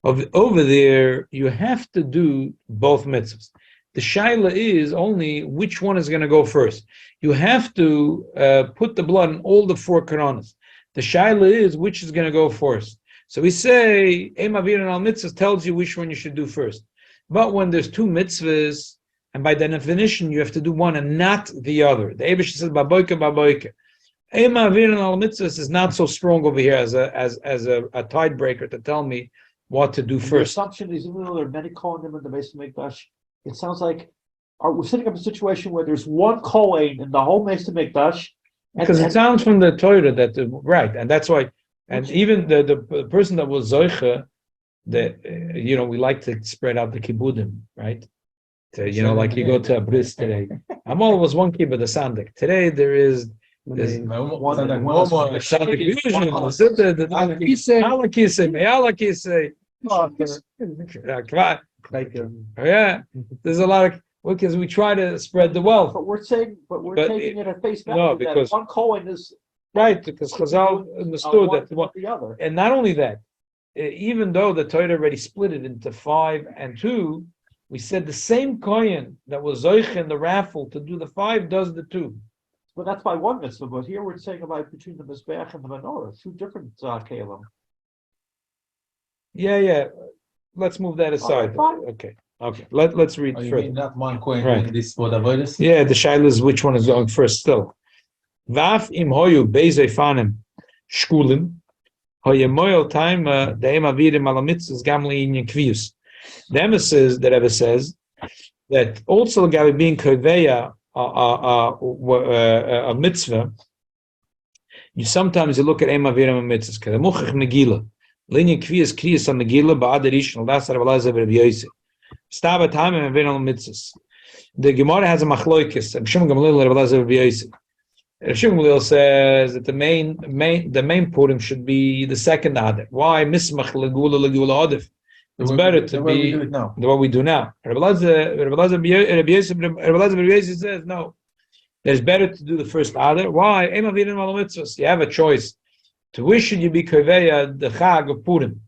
C: Over there, you have to do both mitzvahs. The shaila is only which one is going to go first. You have to put the blood in all the four koronas. The shaila is which is going to go first. So we say ema viren al mitzvahs tells you which one you should do first. But when there's two mitzvahs, and by definition you have to do one and not the other. The Eibush says baboike baboike. Ema avirin al mitzvahs is not so strong over here as a tidebreaker to tell me what to do first.
F: The assumption is, even though there are many kohanim in the Beis Hamikdash, it sounds like we're setting up a situation where there's one kohen in the whole Beis Hamikdash.
C: Because it sounds from the Torah that right, and that's why. And even the person that was zoicha. We like to spread out the kibudim, right? Like you go to a bris today. Amal was one kibbud, the sandik. Today there's yeah. There's a lot of because we try to spread the wealth.
F: But we're taking it at face value because one kohen is
C: right because Chazal understood that
F: the other,
C: and not only that. Even though the Torah already split it into 5 and 2, we said the same kohen that was zoich in the raffle to do the 5 does the 2.
F: But that's by one mitzvah. But here we're saying about between the mizbeach and the menorah, two different kelim.
C: Yeah. Let's move that aside. Okay. Let's read further.
A: Not one kohen right. This for the avodas.
C: Yeah, the shaila is which one is going first still. Vaf im hoyu beizei fanim shkulim. The emphasis that Rebbe says that also being koveya a mitzvah, you sometimes look at ema virim mitzvahs. Kedemuchach megila, linyan kviyas kriyas on megila ba'adarish and lasar v'lazav Rabbi Yosef. Stava time and virim mitzvahs. The Gemara has a machloikis. Shimon Gamliel Rabbi Lazav Rabbi Yosef. Shimon says that the main purim should be the second adar. Why mismach legula adif? It's better to be what we do now. Rabbi Yosef says no. It's better to do the first adar. Why? You have a choice. To which should you be koveya the chag of purim?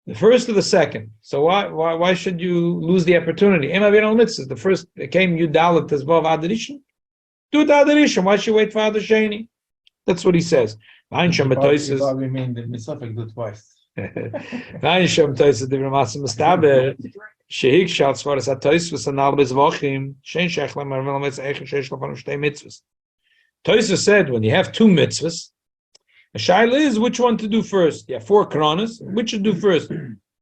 C: The first or the second? So why should you lose the opportunity? The first came Yudalit Tezvav Adarishin. Do the Adarishin. Why should you wait for Adar Sheni? That's what he says.
A: We mean the misafek do twice.
C: Shehik shalt svaras atois anal bezvachim shein shech lemarvel mitzvah eichen sheish lefanu shtei mitzvahs. Toisa said when you have two mitzvahs, the shaila is which one to do first. You have 4 kronos, which to do first.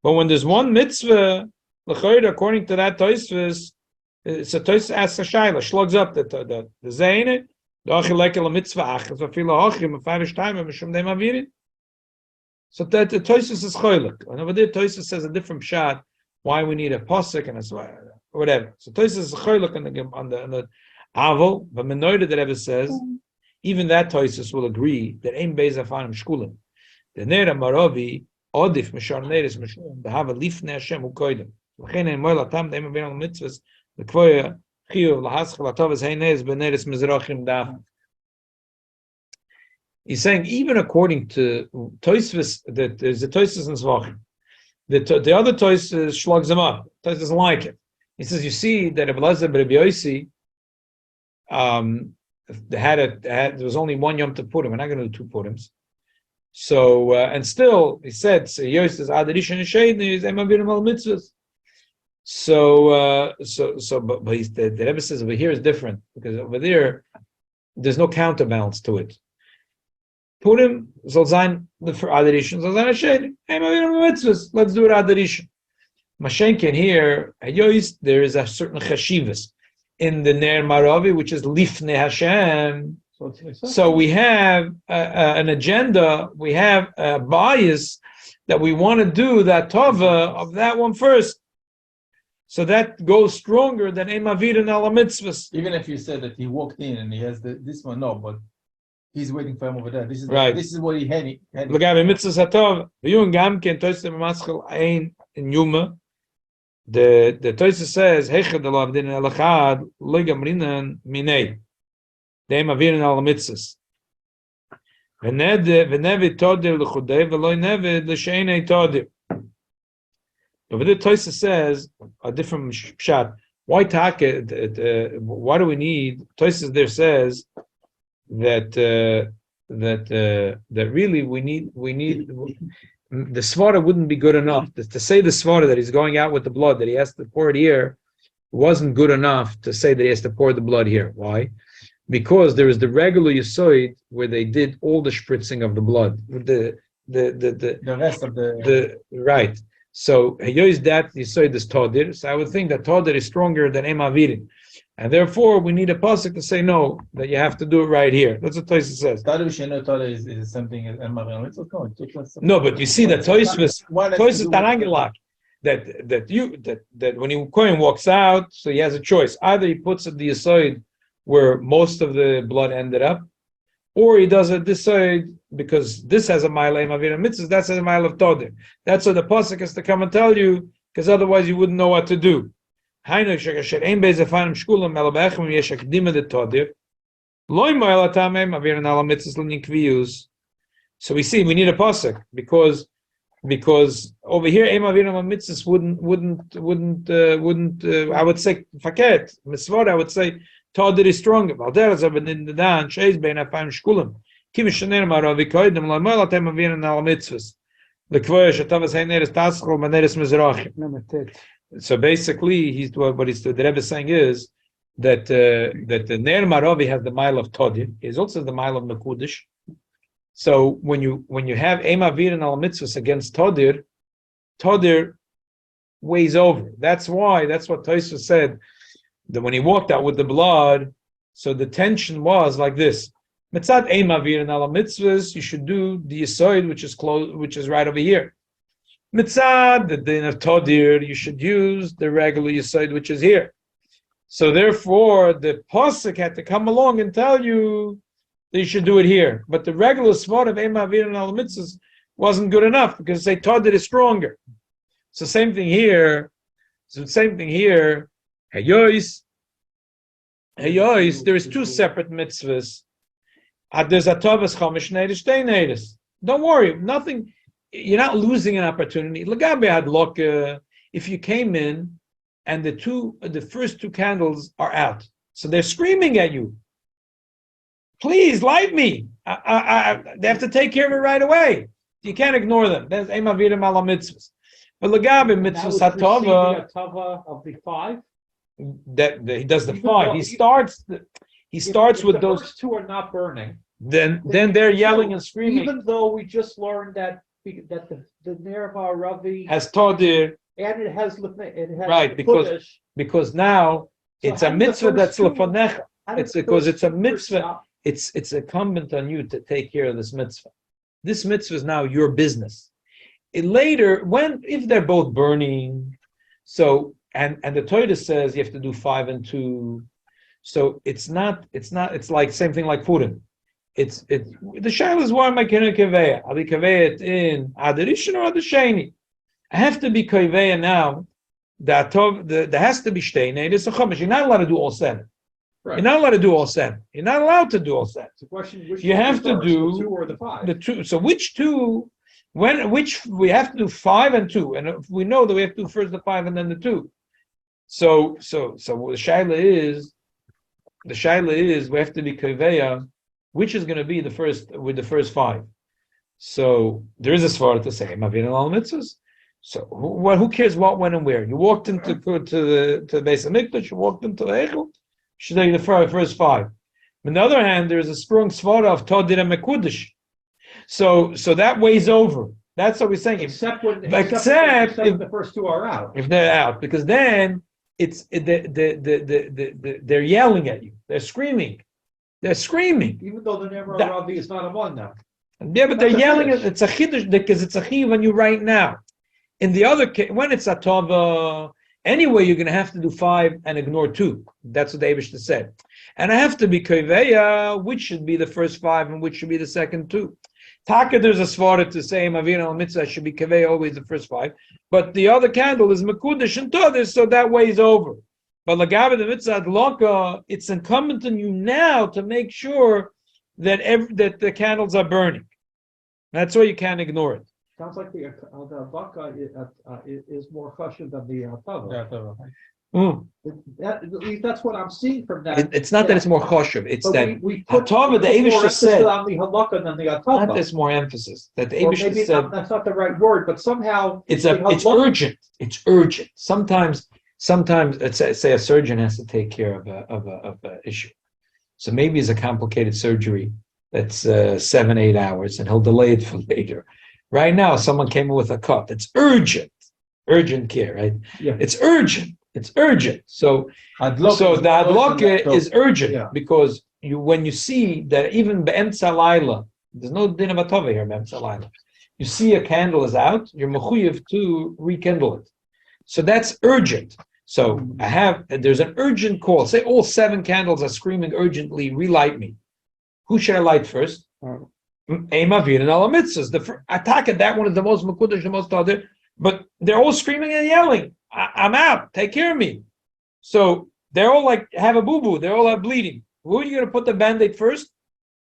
C: But when there's one mitzvah, according to that Toisvus, it's a Toisvus asks a shaila, slugs up the zayne, the achilekele mitzvah achas, v'afila hachim, v'farish time, v'mishum dem avirin. So that the Toisvus is choylek. And over there, Toisvus says a different pshat, why we need a posuk and whatever. So Toisvus is choylek on the aval, but Menoida that ever says, even that Toisvus will agree that ein beis afanim shkulim. The nera marovi odif mishar neres mishum. The have a lifnei Hashem ukoidem. L'chein ein moil atam deim avin al mitzvahs lekvoya Chiyuv lahaschel atovas heineis b'neres mizrachim daf. He's saying even according to Tosfos, that there's a Tosfos in Zvachim. The other Tosfos shlugs him up. Tosfos doesn't like it. He says, you see that Rabbi Elazar ben Rabbi Yossi, there was only one Yom Tov Purim. We're not going to do 2 Purims. So and still he said, so Yossi says Adarish and Shein is Emavirim al mitzvahs. But the Rebbe says over here is different because over there's no counterbalance to it. Purim soll sein for Adarishon, soll sein Hashem. Let's do it Adarishon. Mashenkin here, there is a certain chashivas in the Ner Maravi, which is Lifnei Hashem. So we have an agenda, we have a bias that we want to do that tova of that one first. So that goes stronger than Emavir and Ala Mitzvahs.
A: Even if you said that he walked in and he has this one, no, but he's waiting for him over there. This is
C: right.
A: This is what he had.
C: L'gabe mitzvahs hatov, v'yun gam ken toisem b'maschel ein in yuma. The Tosfos says hechad alav din elachad legamrinan minei. Deim avirin al mitzvahs. V'nevi todir l'chudei v'loi nevi l'sheinei todir. But the Tosfos says a different shot. Why do we need? Tosfos there says that really we need the svara wouldn't be good enough to say the svara that he's going out with the blood that he has to pour it here wasn't good enough to say that he has to pour the blood here. Why? Because there is the regular yisoid where they did all the spritzing of the blood. The
A: rest of the
C: right. So is that yisoid is todir. So I would think that todir is stronger than emavirin. And therefore, we need a pasuk to say no, that you have to do it right here. That's what Tosfos says.
A: Is something as
C: no, but you see that Tosfos Tarangelak, that when he Kohen walks out, so he has a choice. Either he puts it the aside where most of the blood ended up, or he does it this side because this has a mile of Avira Mitzvahs, that has a mile of Todir. That's what the pasuk has to come and tell you, because otherwise you wouldn't know what to do. So we see, we need a pasuk because over here mitzvahs wouldn't I would say faket misvor I would say todir is stronger. So basically, the Rebbe is saying is that the Ner Maravi has the mile of Todir. Is also the mile of Mekudesh. So when you have Emavir and Al Mitzvahs against Todir weighs over. That's what Tosfos said that when he walked out with the blood. So the tension was like this: Mitzad Emavir and Al Mitzvahs, you should do the Yisoid, which is right over here. Mitzad, the din of Todir, you should use the regular Yisoid, which is here. So therefore, the pasuk had to come along and tell you that you should do it here. But the regular svara of Emavir and Al Mitzvahs wasn't good enough because they Todir is stronger. So same thing here. Hayois, there is 2 separate mitzvahs. There's a Tavas Chomish Neiris, Shtei Neiris. Don't worry, nothing. You're not losing an opportunity. L'gabe had luck if you came in and the first 2 candles are out, so they're screaming at you. Please light me. They have to take care of it right away. You can't ignore them. That's emavirim ala mitzvahs. But l'gabe mitzvahs hatova
F: of the 5.
C: that he does the 5. He starts with those.
F: First 2 are not burning.
C: Then they're yelling and screaming.
F: Even though we just learned that the Ner Maravi
C: Has Todir.
F: and it has
C: Right, because now it's a mitzvah that's lefanecha. It's because it's a mitzvah. It's incumbent on you to take care of this mitzvah. This mitzvah is now your business. Later, if they're both burning, so and the Torah says you have to do 5 and 2. So it's like same thing like Purim. The shaila is why am I kena kaveya? Are we kaveya in Adarishon or Adasheni? I have to be kaveya now there has to be shtei neiris chametz. You're not allowed to do all 7.
F: Right.
C: You're not allowed to do all 7. You're not allowed to do all 7.
F: It's a question, which
C: You
F: one
C: have to
F: first,
C: do
F: the 2 or the 5?
C: The 2. So which 2? Which we have to do 5 and 2, and if we know that we have to do first the 5 and then the 2. So the shaila is we have to be kaveya, which is going to be the first with the first 5. So there is a svara to say mavin al mitzvahs. So who cares what, when, and where? You walked into the base of mikdash, you walked into the echel, should take the first 5. On the other hand, there is a strong svara of todir and mekudesh. So that weighs over. That's what we're saying.
F: Except if the first 2 are out.
C: If they're out, because then they're yelling at you. They're screaming.
F: Even though the Nemar Rabbi is not among them.
C: Yeah, but they're yelling. It's a chiddush because it's a chiv on you right now. In the other case, when it's a tova, anyway, you're going to have to do 5 and ignore 2. That's what the Eibishter said. And I have to be kaveya, which should be the first 5 and which should be the second 2. Taka, there's a svara to say Mavina al Mitzvah should be kaveh always the first 5, but the other candle is Mekudesh and Todesh, so that weighs over. But Lagabe the Mitzvah Adloka, it's incumbent on you now to make sure that that the candles are burning. That's why you can't ignore it.
F: Sounds like the Baka is more chashuv than the Tava.
A: Yeah, Tava.
F: At least that's what I'm seeing from that.
C: It's not that it's more choshev, it's
F: But
C: that
F: we put
C: Hatava, the
F: more
C: Eibishter
F: emphasis
C: said,
F: on the halakha than the
C: not
F: Tava.
C: there's more emphasis, that the
F: Or
C: Eibishter
F: maybe
C: said,
F: that's not the right word, but somehow
C: it's
F: the halakha-
C: urgent. It's urgent. Sometimes, let's say a surgeon has to take care of a issue. So maybe it's a complicated surgery that's 7-8 hours, and he'll delay it for later. Right now, someone came in with a cut. It's urgent care, right?
F: Yeah.
C: It's urgent. So the adloka is urgent because when you see that even be'emtza layla, there's no din of atova here be'emtza layla. You see a candle is out, you're mechuyev to rekindle it. So that's urgent. So there's an urgent call. Say all 7 candles are screaming urgently, relight me. Who should I light first? Eimavir and ala mitzvahs. The attack at that one is the most mekudesh, the most other, but they're all screaming and yelling. I'm out. Take care of me. So they're all like have a boo-boo. They're all bleeding. Who are you going to put the band-aid first?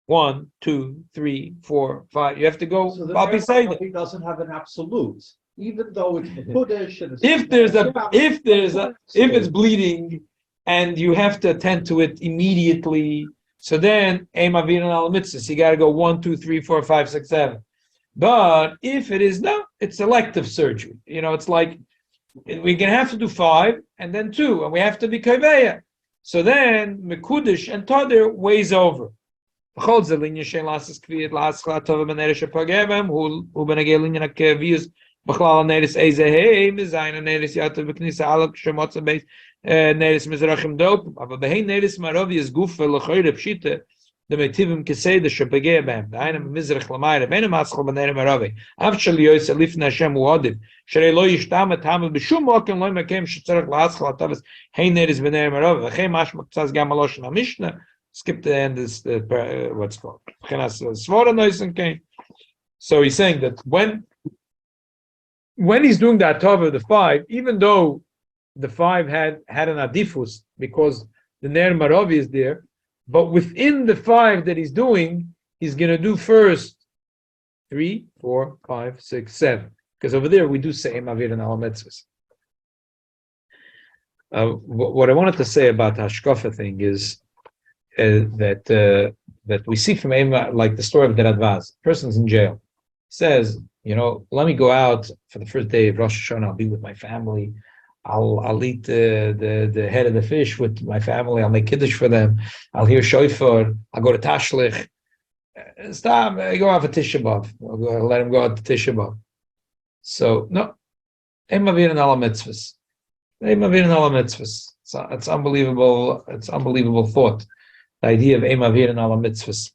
C: 1, 2, 3, 4, 5. You have to go.
F: So the
C: I'll be saying
F: He doesn't have an absolute, even though it's mekudesh and
C: if it's bleeding and you have to attend to it immediately. So then, you got to go 1, 2, 3, 4, 5, 6, 7. But if it is it's elective surgery. It's like we're gonna have to do 5 and then 2, and we have to be kaveya. So then mekudesh and tadir weighs over. Neris Mizrachim Dop, aber behin Neris Marovi is Gufa Lechoire Pshite, the Metivim Kisei the Shapageh Bam, the Einam Mizrach Lamayre, Benem Aschol Bener Marovi, Avshal Yos Alif Nashem Uadiv, Shrei Lo Yishtam et Hamel Bishum Mokem Lo Mekem Shitzarach Laaschol Atavis, Hey Neris Bener Marovi, V'chei Mashmak Tzaz Gam Alosh Na Mishnah, skip the end this what's called Chenas Svora Noisen came. So he's saying that when he's doing that Tov of the 5, even though the 5 had an adifus because the Ner Maravi is there, but within the 5 that he's doing, he's going to do first 3, 4, 5, 6, 7. Because over there we do say Mavir and Al Mitzvahs. What I wanted to say about the Hashkafa thing is that we see from Ema, like the story of the Radvaz, person's in jail, says, let me go out for the first day of Rosh Hashanah, I'll be with my family. I'll eat the head of the fish with my family. I'll make kiddush for them. I'll hear shofar. I'll go to Tashlich. Stop. Go have a Tisha B'Av. I'll let him go out to Tisha B'Av. So no, Eimavir and Ala Mitzvahs. Eimavir and Ala Mitzvahs. It's unbelievable. It's unbelievable thought. The idea of Eimavir and Ala Mitzvahs.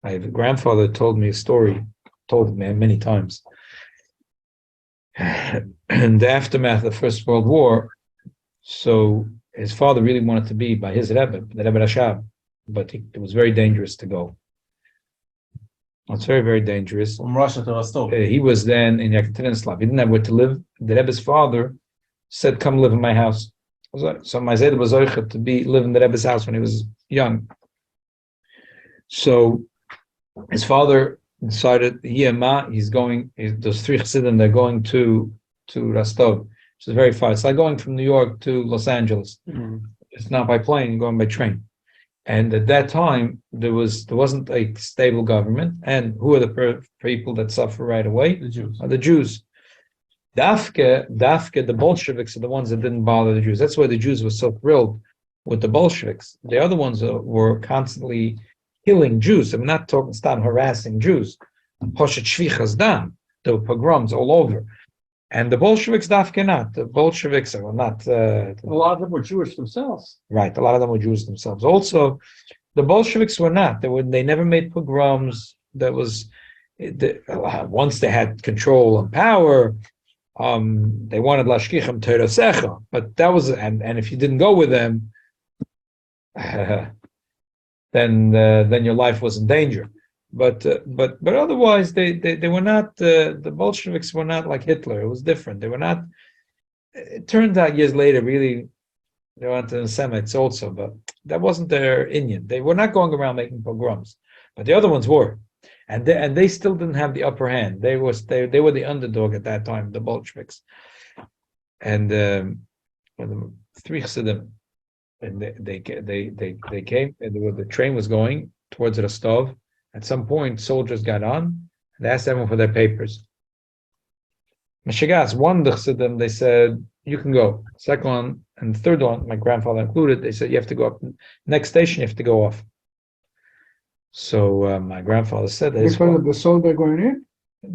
C: My grandfather told me a story. Told me many times. In the aftermath of the First World War, so his father really wanted to be by his Rebbe, the Rebbe Rashab, but it was very dangerous to go. It's very, very dangerous.
A: From Russia to Rostov.
C: He was then in Yekaterinslav. He didn't have where to live. The Rebbe's father said, "Come live in my house." So my Zayda was zoichet to live in the Rebbe's house when he was young. So his father decided, he's going. Those three chassidim, they're going to Rostov, which is very far. It's like going from New York to Los Angeles. It's not by plane; you're going by train. And at that time, there wasn't a stable government. And who are the people that suffer right away?
A: The Jews.
C: Are the Jews. Dafke, the Bolsheviks are the ones that didn't bother the Jews. That's why the Jews were so thrilled with the Bolsheviks. The other ones were constantly killing Jews. I'm not talking stop harassing Jews. Poshet shvichas dam. There were pogroms all over. And the Bolsheviks, dafke not. The Bolsheviks are not.
F: A lot of them were Jewish themselves.
C: Right, a lot of them were Jews themselves. Also, the Bolsheviks were not. They never made pogroms. Once they had control and power, they wanted lashkichem teirasecha, but that was and if you didn't go with them, then your life was in danger. But otherwise, they were not. The Bolsheviks were not like Hitler. It was different. They were not. It turned out years later, really, they were anti-Semites also, but that wasn't their Indian. They were not going around making pogroms, but the other ones were, and they still didn't have the upper hand. They were the underdog at that time, the Bolsheviks, and the three chassidim, and they came, and the train was going towards Rostov. At some point, soldiers got on. They asked everyone for their papers. Meshigas, one chassidim, they said, "You can go." Second one and the third one, my grandfather included, they said, "You have to go up. Next station, you have to go off." So my grandfather said,
B: Because of the soldier going in?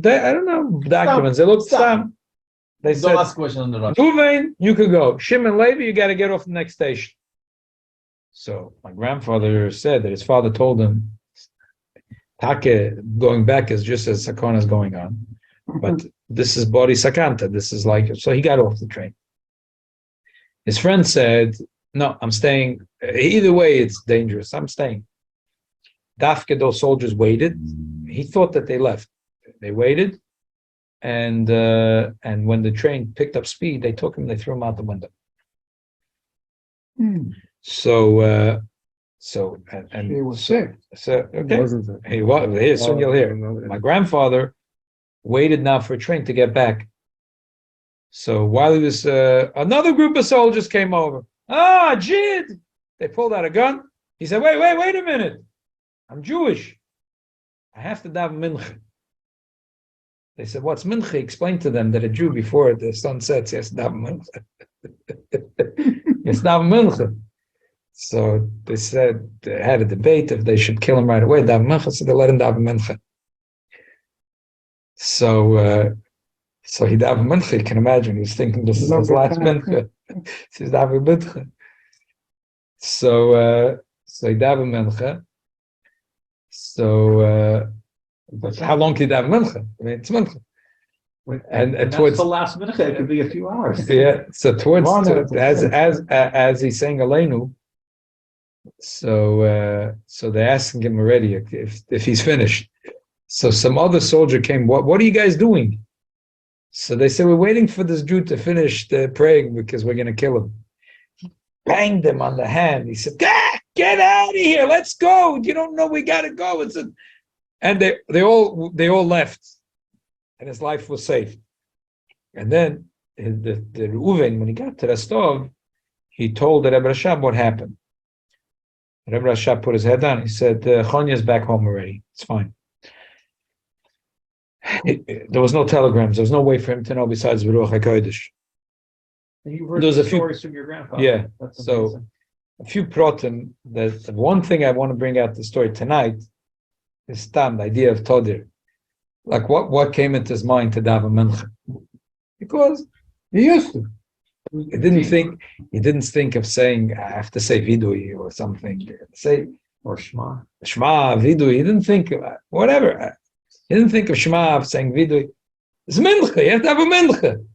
C: I don't know documents. They looked some. They
A: The
C: said,
A: last question on the Rush.
C: "Ruvain, you could go. Shimon Levi, you got to get off the next station." So my grandfather said that his father told him, Take going back is just as Sakana is going on, but this is Body Sakanta. This is like, so he got off the train. His friend said, "No, I'm staying. Either way, it's dangerous. I'm staying." Dafke, those soldiers waited. He thought that they left. They waited, and when the train picked up speed, they took him. They threw him out the window. So
B: He was sick.
C: So okay.
G: Wasn't it?
C: He was here. Soon you'll hear. My grandfather waited now for a train to get back. So while he was, another group of soldiers came over. Jid! They pulled out a gun. He said, wait a minute. I'm Jewish. I have to daven mincha. They said, what's mincha? Explain to them that a Jew, before the sun sets, he has to daven mincha. He has to daven mincha. So they said, they had a debate if they should kill him right away, daven mincha, so they let him daven mincha. So he daven mincha, you can imagine, he was thinking this is his last mincha. He's daven mincha. So he daven mincha. So, but how long can you daven mincha? I mean, it's mincha. And
F: that's
C: towards
F: the last minute, it could be a few hours.
C: Yeah, so as he's saying Aleinu, so they're asking him already if he's finished. So some other soldier came. What are you guys doing? So they said, we're waiting for this Jew to finish the praying because we're going to kill him. He banged him on the hand. He said, "Get out of here! Let's go! You don't know we got to go." And they all left, and his life was saved. And then the Reuven, when he got to Rostov, he told the Rebbe Rashab what happened. Rebbe Rashab put his head down. He said, "Chonya's back home already. It's fine." There was no telegrams. There was no way for him to know besides Baruch HaKodesh.
F: And you heard
C: There's
F: the
C: a few-
F: stories from your grandfather.
C: Yeah,
F: That's
C: so-
F: amazing.
C: A few protem. That one thing I want to bring out the story tonight is the idea of Todir. Like what came into his mind to daven mincha? Because
B: He used to.
C: he didn't think of saying, I have to say vidui or something. Say
F: Or Shema.
C: Shema, vidui. He didn't think of whatever. He didn't think of Shema, of saying vidui. It's mincha. You have to have a mincha.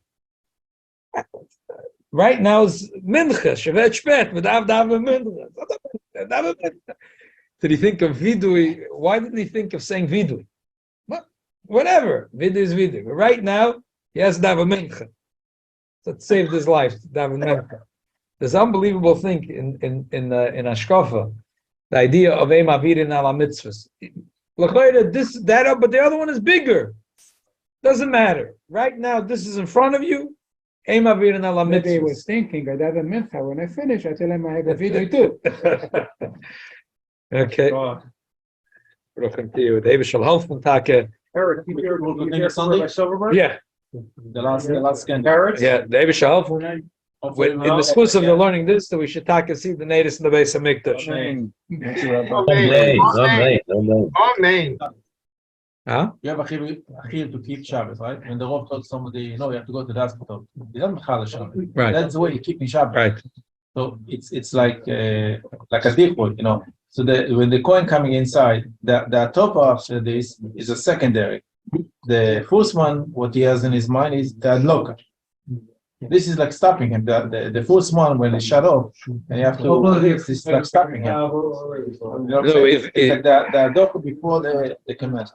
C: Right now it's mincha, shevet shpet, but have mincha. Did he think of vidui? Why didn't he think of saying vidui? Whatever. Vid is vid. But right now, he has to have a mincha. That saved his life. To have a mincha. This unbelievable thing in Ashkafa, the idea of Eim Avirin ala mitzvahs. Look, this that, but the other one is bigger. Doesn't matter. Right now, this is in front of you. Eim Avirin ala
B: Maybe he
C: mitzvahs.
B: was thinking, I have a mincha. When I finish, I tell him I have a video too.
C: Okay. Welcome to you. David shall help from Take.
F: Eric, you here,
A: We'll
F: you
A: continue
F: here for
A: Sunday?
F: Rabbi Silverberg?
C: Yeah,
A: The last scan.
F: Eric?
C: yeah. David shall help. In the schools of the learning this, that we should talk and see the natives in the base of Mikdash.
E: Amen.
H: Amen.
C: Huh?
A: You have a chiyuv to keep Shabbos, right? When the Rav told somebody, you have to go to the hospital. He doesn't chal Shabbos.
C: Right.
A: That's the way you keep Shabbos.
C: Right.
A: So it's like a default, So when the coin coming inside, the top after this is a secondary. The first one, what he has in his mind is the local. This is like stopping him. The first one when it's shut off, and you have to. This is like stopping him. It's like the dock before the command.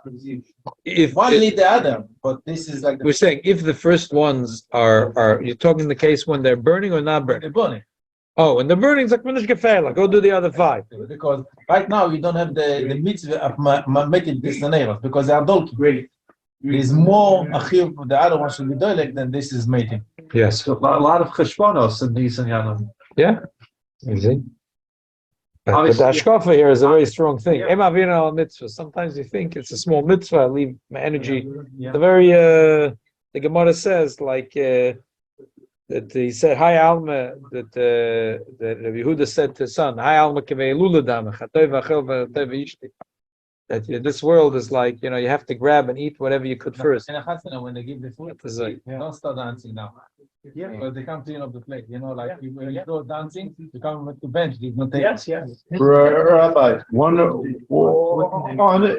C: If
A: One lead the other, but this is like
C: we're saying, if the first ones are you're talking the case when they're burning or not burning?
A: the burning.
C: Oh, when the burning's like minish gefela, go do the other 5.
A: Because right now you don't have the mitzvah of making this nails because they are adultery.
F: Great.
A: There's more achil for the other one should be doilek than this is mating.
C: Yes.
F: So a lot of cheshbonos in these and Yanim.
C: Yeah. Easy. But the
F: Obviously,
C: ashkafa here is a very strong thing.
F: Yeah.
C: Em avina al mitzvah. Sometimes you think it's a small mitzvah. I leave my energy.
A: Yeah.
C: The very the Gemara says like that he said hi alma that Rabbi Yehuda said to his son hi alma kevei luladam chatoy v'achel v'atay v'yishti. That this world is like you have to grab and eat whatever you could first.
A: And a chasana, when they give the food,
C: That is like,
A: don't start dancing now.
F: Yeah.
A: Because they come clean up the plate. Like when you go dancing, you come with the bench. There's no table.
F: Yes.
E: Rabbi, one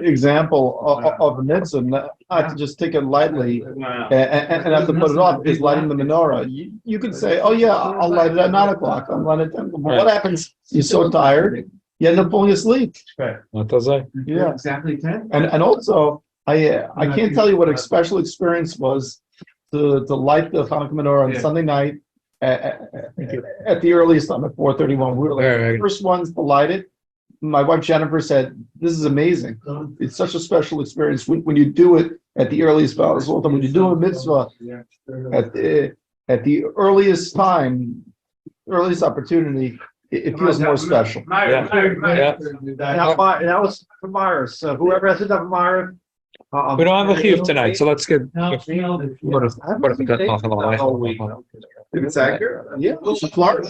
E: example of a mitzvah, not to just take it lightly and have to put it off, is lighting the menorah. You can say, oh yeah, I'll light it at 9 o'clock. I'm lighting it at 10. But what happens? You're so tired, you end up falling asleep.
C: what does I?
E: Yeah.
D: Exactly 10.
E: And also, I can't tell you what a special experience was to light the Chanukah menorah on Sunday night at the earliest time at 4:31. We were like the first ones to light it. My wife Jennifer said, "This is amazing. It's such a special experience when you do it at the earliest possible time. When you do a mitzvah at the earliest time, earliest opportunity, it feels more special."
C: Yeah.
F: That was for Myers. So whoever has enough Myers.
C: We don't have a chiyuv tonight, so let's get.
E: If it's accurate, yeah, Clark.